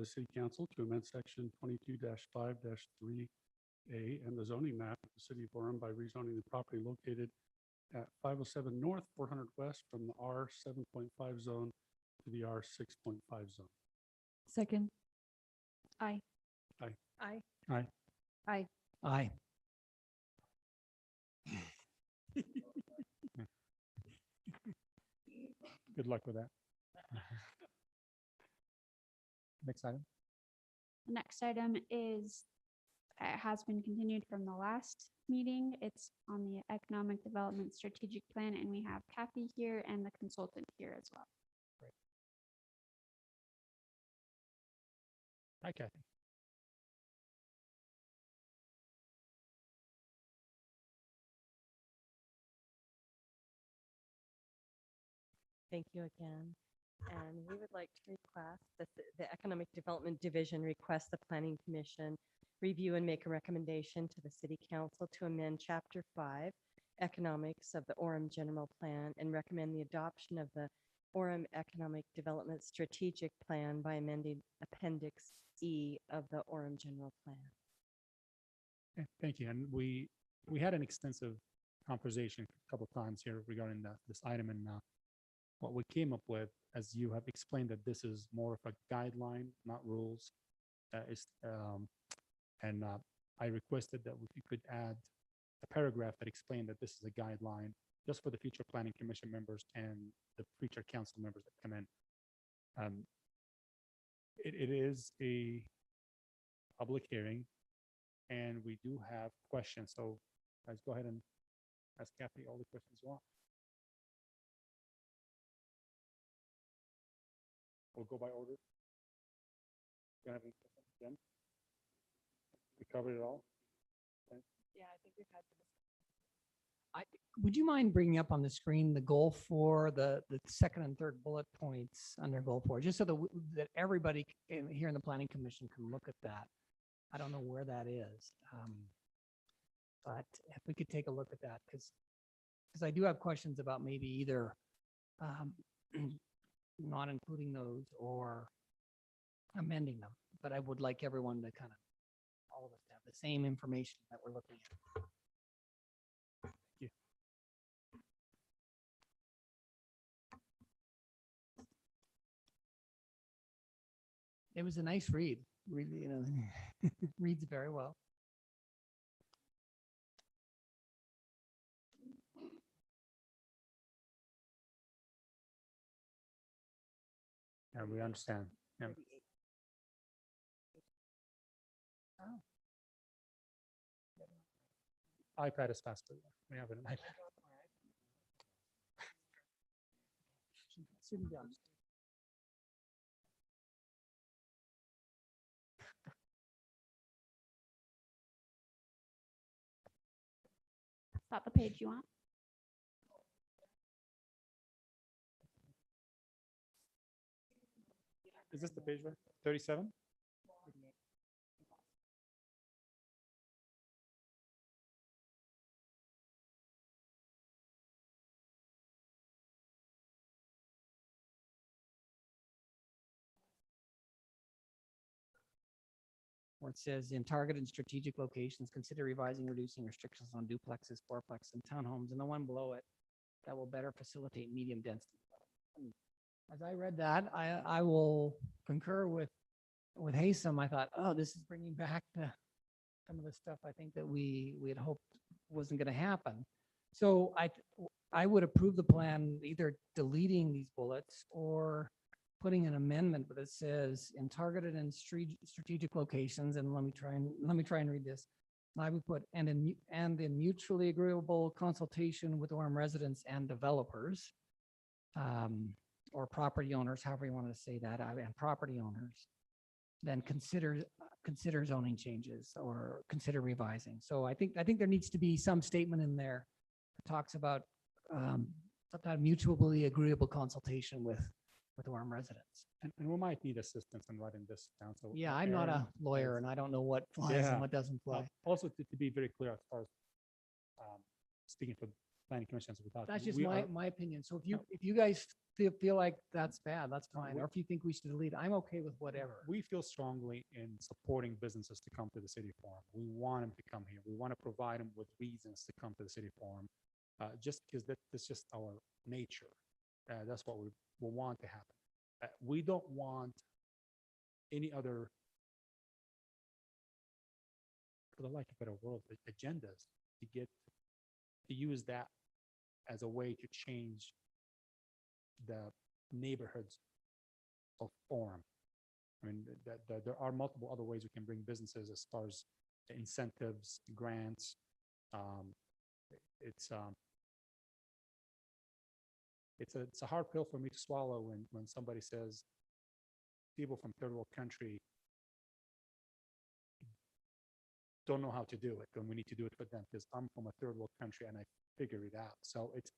the city council to amend section 22-5-3A and the zoning map of the city of Orem by rezoning the property located at 507 North, 400 West from the R 7.5 zone to the R 6.5 zone. second. Aye. Aye. Aye. Aye. Aye. Aye. Good luck with that. Next item. Next item is, it has been continued from the last meeting. It's on the Economic Development Strategic Plan, and we have Kathy here and the consultant here as well. Hi, Kathy. Thank you again. And we would like to request that the Economic Development Division request the Planning Commission review and make a recommendation to the City Council to amend Chapter 5, Economics of the Orem General Plan, and recommend the adoption of the Orem Economic Development Strategic Plan by amending Appendix E of the Orem General Plan. Okay, thank you. And we had an extensive conversation a couple of times here regarding this item, and what we came up with, as you have explained, that this is more of a guideline, not rules. I requested that you could add a paragraph that explained that this is a guideline just for the future planning commission members and the future council members that come in. It is a public hearing, and we do have questions. So guys, go ahead and ask Kathy all the questions you want. We'll go by order. You have any questions, Jen? We covered it all. Okay. Yeah, I think we've had this. Would you mind bringing up on the screen the goal for the second and third bullet points under goal 4, just so that everybody here in the planning commission can look at that? I don't know where that is. But if we could take a look at that, because I do have questions about maybe either not including those or amending them, but I would like everyone to kind of, all of us to have the same information that we're looking at. Thank you. It was a nice read, really, reads very well. Yeah, we understand. Yeah. iPad is faster. We have an iPad. Is that the page you want? Is this the page, right? 37? Where it says in targeted strategic locations, consider revising, reducing restrictions on duplexes, fourplex, and townhomes, and the one below it that will better facilitate medium density. As I read that, I will concur with Haysom. I thought, oh, this is bringing back some of the stuff I think that we had hoped wasn't going to happen. So I would approve the plan, either deleting these bullets or putting an amendment that says in targeted and strategic locations, and let me try and read this. I would put and in mutually agreeable consultation with Orem residents and developers, or property owners, however you want to say that, and property owners, then consider zoning changes or consider revising. So I think there needs to be some statement in there that talks about some kind of mutually agreeable consultation with Orem residents. And we might need assistance in writing this down. So Yeah, I'm not a Aaron lawyer and I don't know what flies and what doesn't fly. Also, to be very clear, as far as speaking for the planning commission, That's just my opinion. So if you guys feel like that's bad, that's fine. Or if you think we should delete, I'm okay with whatever. We feel strongly in supporting businesses to come to the city forum. We want them to come here. We want to provide them with reasons to come to the city forum, just because that's just our nature. That's what we want to happen. We don't want any other, for the lack of a better word, agendas to use that as a way to change the neighborhoods of Orem. I mean, there are multiple other ways we can bring businesses as far as incentives, grants. It's a hard pill for me to swallow when somebody says people from third world country don't know how to do it, and we need to do it for them because I'm from a third world country and I figure it out. So it's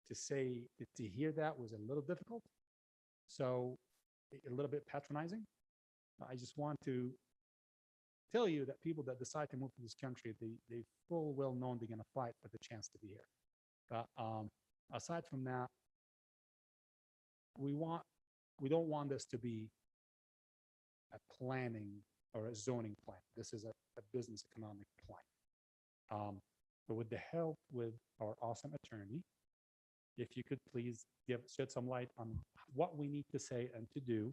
to hear that was a little difficult, so a little bit patronizing. I just want to tell you that people that decide to move to this country, they full well known they're going to fight for the chance to be here. But aside from that, we don't want this to be a planning or a zoning plan. This is a business economic plan. But with the help with our awesome attorney, if you could please shed some light on what we need to say and to do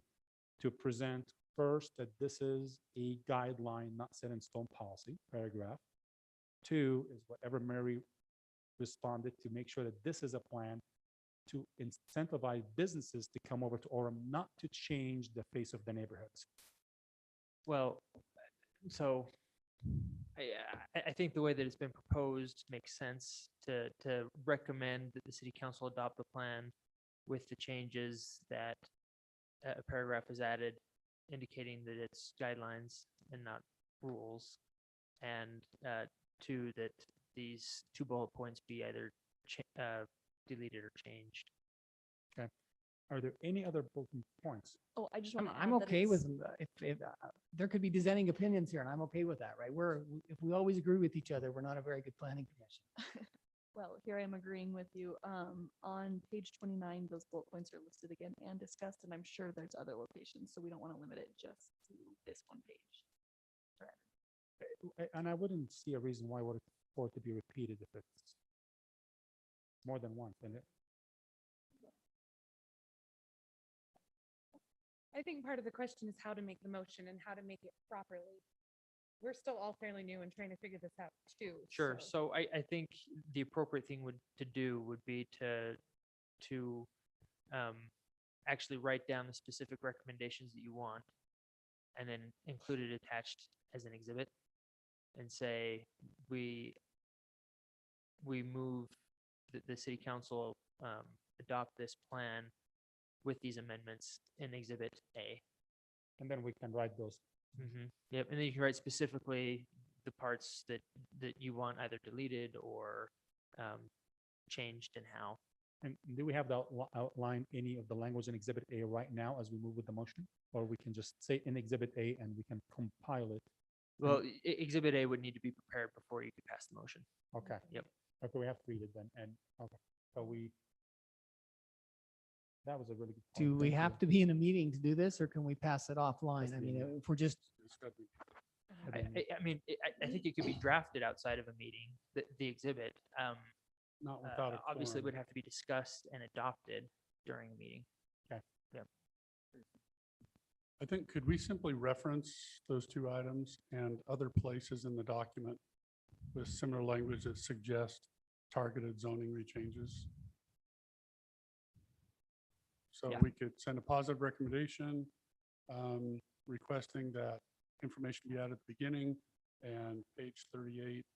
to present first that this is a guideline, not set in stone policy, paragraph. 2 is whatever Mary responded to make sure that this is a plan to incentivize businesses to come over to Orem, not to change the face of the neighborhoods. Well, so I think the way that it's been proposed makes sense to recommend that the city council adopt the plan with the changes that a paragraph is added indicating that it's guidelines and not rules. And 2, that these 2 bullet points be either deleted or changed. Okay. Are there any other bullet points? Oh, I just want to. I'm okay with if there could be dissenting opinions here, and I'm okay with that, right? If we always agree with each other, we're not a very good planning commission. Well, here I am agreeing with you. On page 29, those bullet points are listed again and discussed, and I'm sure there's other locations, so we don't want to limit it just to this one page. Right. And I wouldn't see a reason why for it to be repeated if it's more than once. And I think part of the question is how to make the motion and how to make it properly. We're still all fairly new and trying to figure this out too. Sure. So I think the appropriate thing to do would be to actually write down the specific recommendations that you want and then include it attached as an exhibit and say, we move the city council adopt this plan with these amendments in exhibit A. And then we can write those. Mm-hmm. Yep, and then you can write specifically the parts that you want either deleted or changed and how. And do we have to outline any of the language in Exhibit A right now as we move with the motion? Or we can just say in Exhibit A and we can compile it? Well, Exhibit A would need to be prepared before you could pass the motion. Okay. Yep. Okay, we have to read it then, and, okay, so that was a really good point. Do we Thank have you. to be in a meeting to do this, or can we pass it offline? I mean, if we're just, I mean, I think it could be drafted outside of a meeting, the exhibit. Not without a Obviously, it quorum. would have to be discussed and adopted during a meeting. Okay. Yep. I think, could we simply reference those two items and other places in the document with similar language that suggest targeted zoning rechanges? So Yeah. we could send a positive recommendation, requesting that information be added at the beginning, and page 38,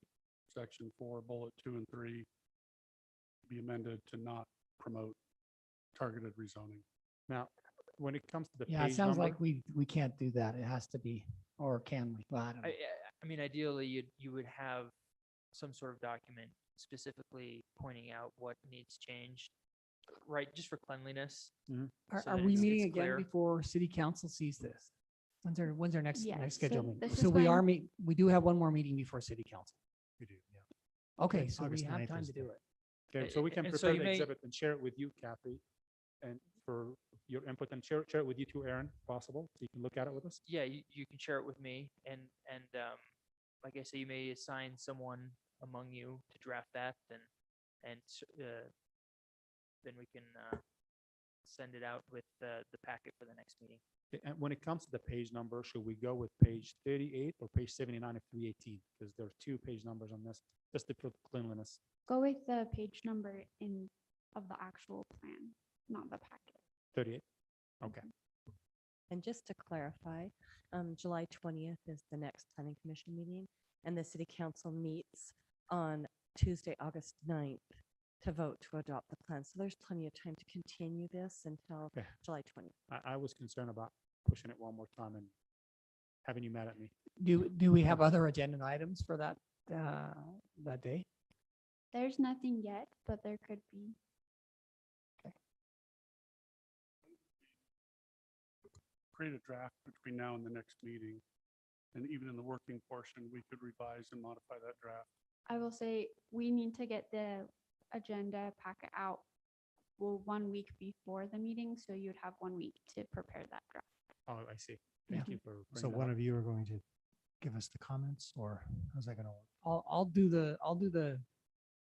section 4, bullet 2 and 3 be amended to not promote targeted rezoning. Now, when it comes to the yeah, it page sounds number, like we can't do that. It has to be, or can we? Well, I don't know. I mean, ideally, you would have some sort of document specifically pointing out what needs changed, right? Just for cleanliness. Are so that we it's meeting again clear. before city council sees this? When's our next Yes, so scheduled meeting? this So is we when- are we do have one more meeting before city council. We do, yeah. Okay, so we August have 9th time is to do the- it. okay, so we can And so prepare you the may- exhibit and share it with you, Kathy, and for your input, and share it with you too, Aaron, if possible, so you can look at it with us. Yeah, you can share it with me, and like I say, you may assign someone among you to draft that, and then we can send it out with the packet for the next meeting. Okay, and when it comes to the page number, should we go with page 38 or page 79 of 318? Because there are two page numbers on this, just to put cleanliness. Go with the page number of the actual plan, not the packet. 38? Okay. And just to clarify, July 20th is the next planning commission meeting, and the city council meets on Tuesday, August 9th to vote to adopt the plan. So there's plenty of time to continue this until Okay. July 20th. I was concerned about pushing it one more time and having you mad at me. Do we have other agenda items for that day? There's nothing yet, but there could be. Create a draft between now and the next meeting. And even in the working portion, we could revise and modify that draft. I will say we need to get the agenda packet out 1 week before the meeting, so you'd have 1 week to prepare that draft. Oh, I see. Thank you for So bringing that one up. of you are going to give us the comments, or how's that gonna work? I'll do the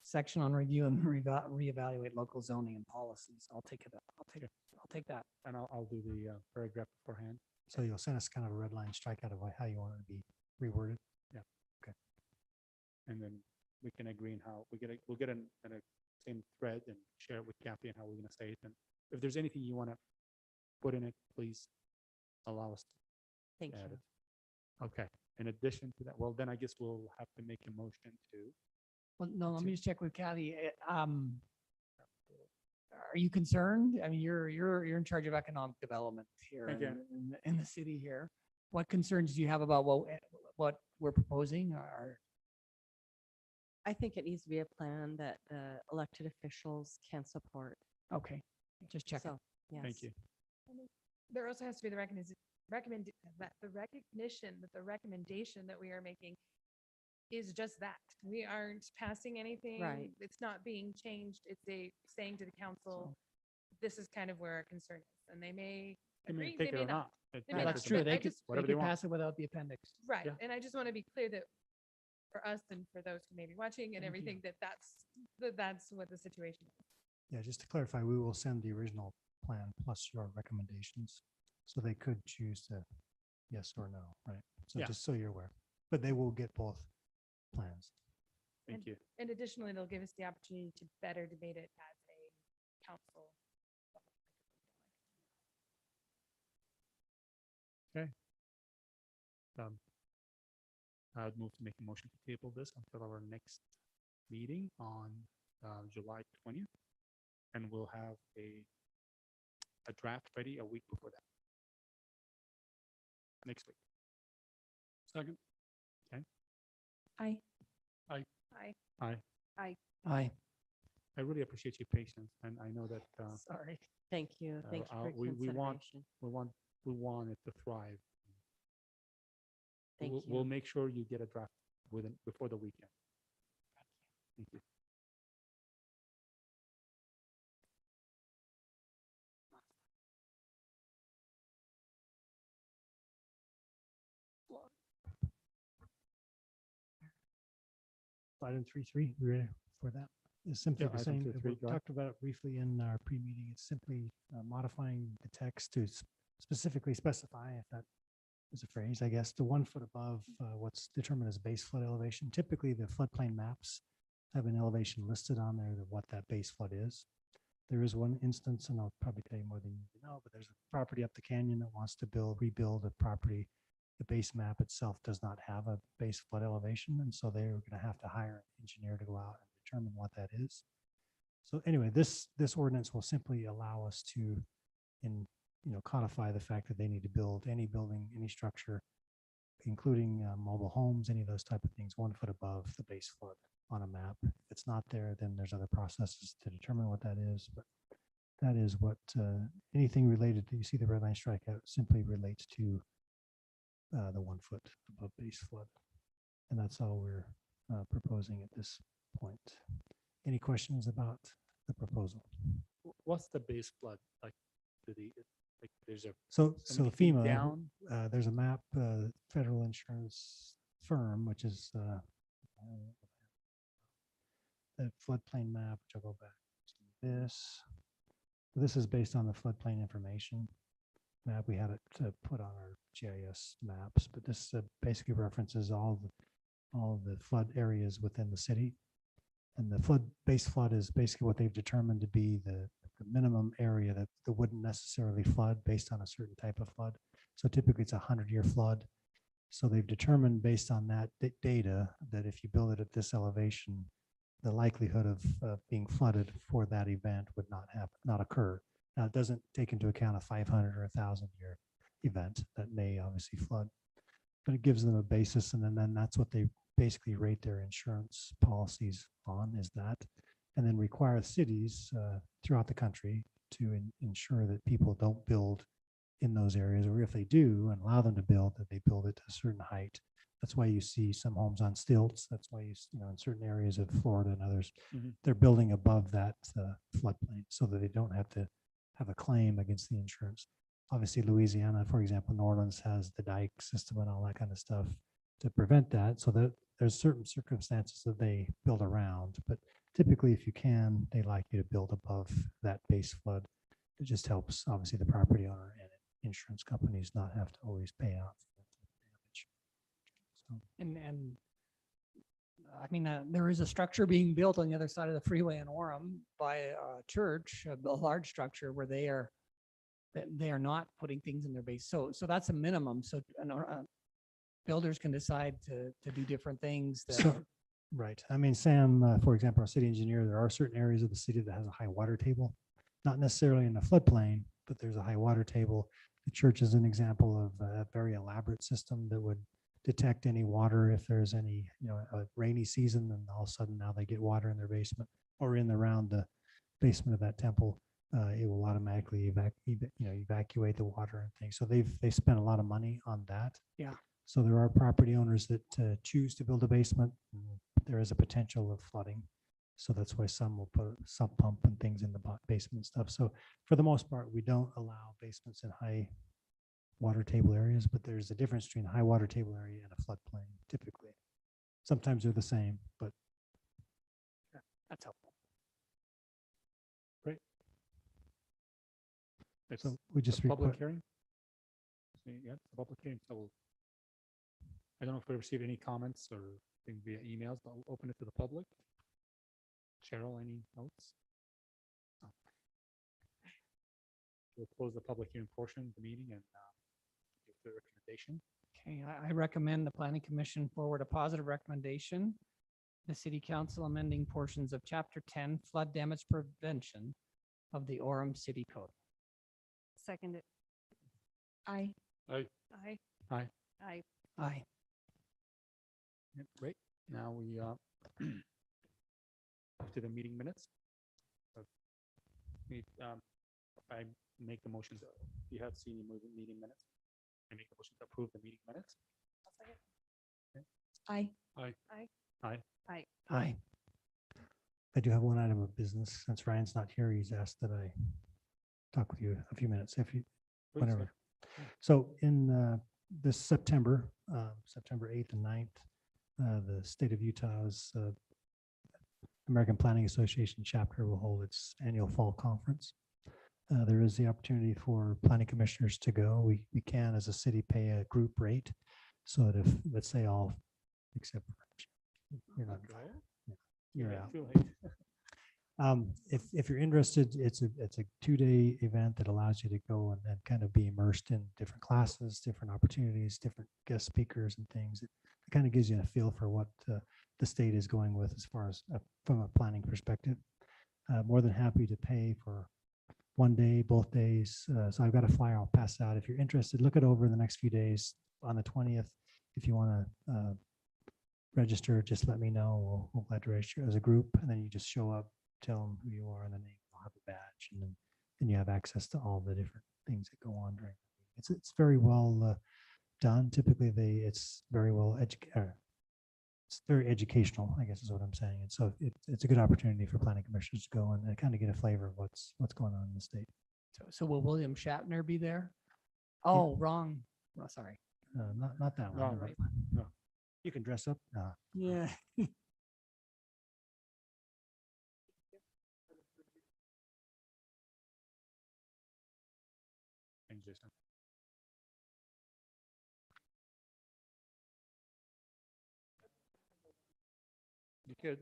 section on review and reevaluate local zoning and policies. I'll take that. And I'll do the paragraph beforehand. So you'll send us kind of a red line strikeout of how you want it to be reworded? And then we can agree on how we'll get in a same thread and share it with Kathy and how we're gonna say it. And if there's anything you want to put in it, please allow us Thank to add you. it. Okay. In addition to that, well, then I guess we'll have to make a motion to. Well, no, let me just check with Kathy. Are you concerned? I mean, you're in charge of economic development here Thank you. in the city here. What concerns do you have about what we're proposing? Or I think it needs to be a plan that the elected officials can support. okay, just check. So, yes. Thank you. There also has to be the recognition that the recommendation that we are making is just that. We aren't passing anything. Right. It's not being changed. It's saying to the council, this is kind of where our concern is. And they may They may agree, they take it may or not. not. It They may matters That's to true. them. They I could, just- Whatever they they could want. pass it without the appendix. Right. Yeah. And I just want to be clear that for us and for those who may be watching and Thank you. everything, that's what the situation is. Yeah, just to clarify, we will send the original plan plus your recommendations. So they could choose to yes or no, right? So Yeah. just so you're aware, but they will get both plans. Thank you. And additionally, it'll give us the opportunity to better debate it as a council. I would move to make a motion to table this until our next meeting on July 20th. And we'll have a draft ready a week before that. Next week. Second? Aye. Aye. Aye. Aye. I really appreciate your patience, and I know that, Sorry. Thank you. Thank you for your we want, consideration. we want it to thrive. Thank you. We'll make sure you get a draft before the weekend. Thank you. Item 3.3, we ready for that? It's simply Yeah, the item same. 3.3, We go ahead. talked about it briefly in our pre-meeting. It's simply modifying the text to specifically specify, if that is a phrase, I guess, to 1 foot above what's determined as base flood elevation. Typically, the floodplain maps have an elevation listed on there of what that base flood is. There is one instance, and I'll probably tell you more than you need to know, but there's a property up the canyon that wants to rebuild a property. The base map itself does not have a base flood elevation, and so they're going to have to hire an engineer to go out and determine what that is. So anyway, this ordinance will simply allow us to, codify the fact that they need to build any building, any structure, including mobile homes, any of those type of things, 1 foot above the base flood on a map. If it's not there, then there's other processes to determine what that is. But that is what anything related to, you see the red line strikeout simply relates to the 1 foot above base flood. And that's all we're proposing at this point. Any questions about the proposal? What's the base flood? Like, there's a. So somebody feet FEMA, down? there's a map, federal insurance firm, which is the floodplain map, which I'll go back to this. This is based on the floodplain information map. We had it put on our GIS maps, but this basically references all the flood areas within the city. And the base flood is basically what they've determined to be the minimum area that wouldn't necessarily flood based on a certain type of flood. So typically it's a 100-year flood. So they've determined based on that data that if you build it at this elevation, the likelihood of being flooded for that event would not occur. Now it doesn't take into account a 500 or 1,000-year event that may obviously flood, but it gives them a basis, and then that's what they basically rate their insurance policies on, is that, and then require cities throughout the country to ensure that people don't build in those areas, or if they do and allow them to build, that they build it to a certain height. That's why you see some homes on stilts. That's why in certain areas of Florida and others, they're building above that floodplain so that they don't have to have a claim against the insurance. Obviously, Louisiana, for example, New Orleans has the dike system and all that kind of stuff to prevent that, so that there's certain circumstances that they build around. But typically, if you can, they like you to build above that base flood. It just helps, obviously, the property owner and insurance companies not have to always pay out for damage. So. And I mean, there is a structure being built on the other side of the freeway in Orem by a church, a large structure where they are not putting things in their base. So that's a minimum. So builders can decide to do different things. Right. I mean, Sam, for example, our city engineer, there are certain areas of the city that has a high water table, not necessarily in the floodplain, but there's a high water table. The church is an example of a very elaborate system that would detect any water if there's any, a rainy season, and all of a sudden now they get water in their basement or around the basement of that temple. It will automatically evacuate the water and things. So they spent a lot of money on that. Yeah. So there are property owners that choose to build a basement. There is a potential of flooding. So that's why some will put a sump pump and things in the basement and stuff. So for the most part, we don't allow basements in high water table areas, but there's a difference between a high water table area and a floodplain typically. Sometimes they're the same, but that's helpful. Great. So we just public hearing. Yeah, the public hearing. So I don't know if we received any comments or via emails. I'll open it to the public. Cheryl, any notes? No. We'll close the public hearing portion of the meeting and give the recommendation. Okay, I recommend the Planning Commission forward a positive recommendation. The City Council amending portions of Chapter 10 flood damage prevention of the Orem City Code. Second it. Aye. Aye. Aye. Aye. Aye. Aye. Yep, great. Now we to the meeting minutes. I make the motion, you have seen the meeting minutes. I make the motion to approve the meeting minutes. Aye. Aye. Aye. Aye. Aye. Aye. I do have one item of business. Since Ryan's not here, he's asked that I talk with you a few minutes, if you, Please, whatever. So in this September, September 8th and 9th, the state of Utah's American Planning Association chapter will hold its annual fall conference. There is the opportunity for planning commissioners to go. We can, as a city, pay a group rate. So that if, let's say all, except for, you're not, yeah, you're out. Too late. If you're interested, it's a 2-day event that allows you to go and kind of be immersed in different classes, different opportunities, different guest speakers and things. It kind of gives you a feel for what the state is going with as far as from a planning perspective. More than happy to pay for 1 day, both days. So I've got a flyer. I'll pass out. If you're interested, look it over in the next few days. On the 20th, if you want to register, just let me know. We'll glad to register as a group, and then you just show up, tell them who you are and the name. I'll have a badge, and then you have access to all the different things that go on during. It's very well done. Typically, it's very well it's very educational, I guess is what I'm saying. And so it's a good opportunity for planning commissioners to go and kind of get a flavor of what's going on in the state. So will William Shatner be there? Oh, wrong. Oh, sorry. Not that one. Right. No. You can dress up. Yeah. Thanks, Jason. You could.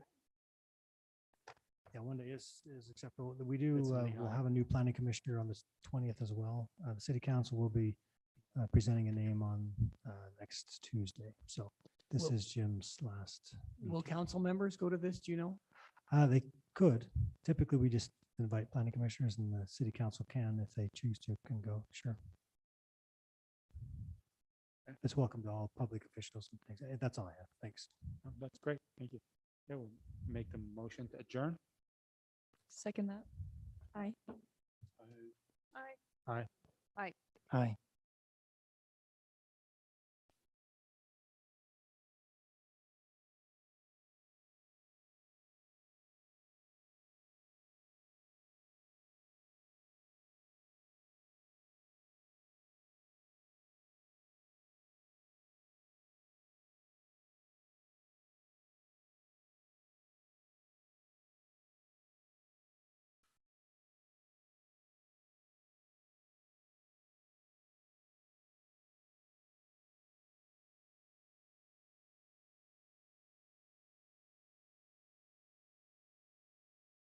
Yeah, 1 day is acceptable. We do, It's really we'll high. have a new planning commissioner on the 20th as well. The city council will be presenting a name on next Tuesday. So this Will- is Jim's last. Will council members go to this? Do you know? They could. Typically, we just invite planning commissioners, and the city council can, if they choose to, can go. Sure. It's welcome to all public officials and things. That's all I have. Thanks. That's great. Thank you. Yeah, we'll make the motion to adjourn. Second that. Aye. Aye. Aye. Aye. Hi.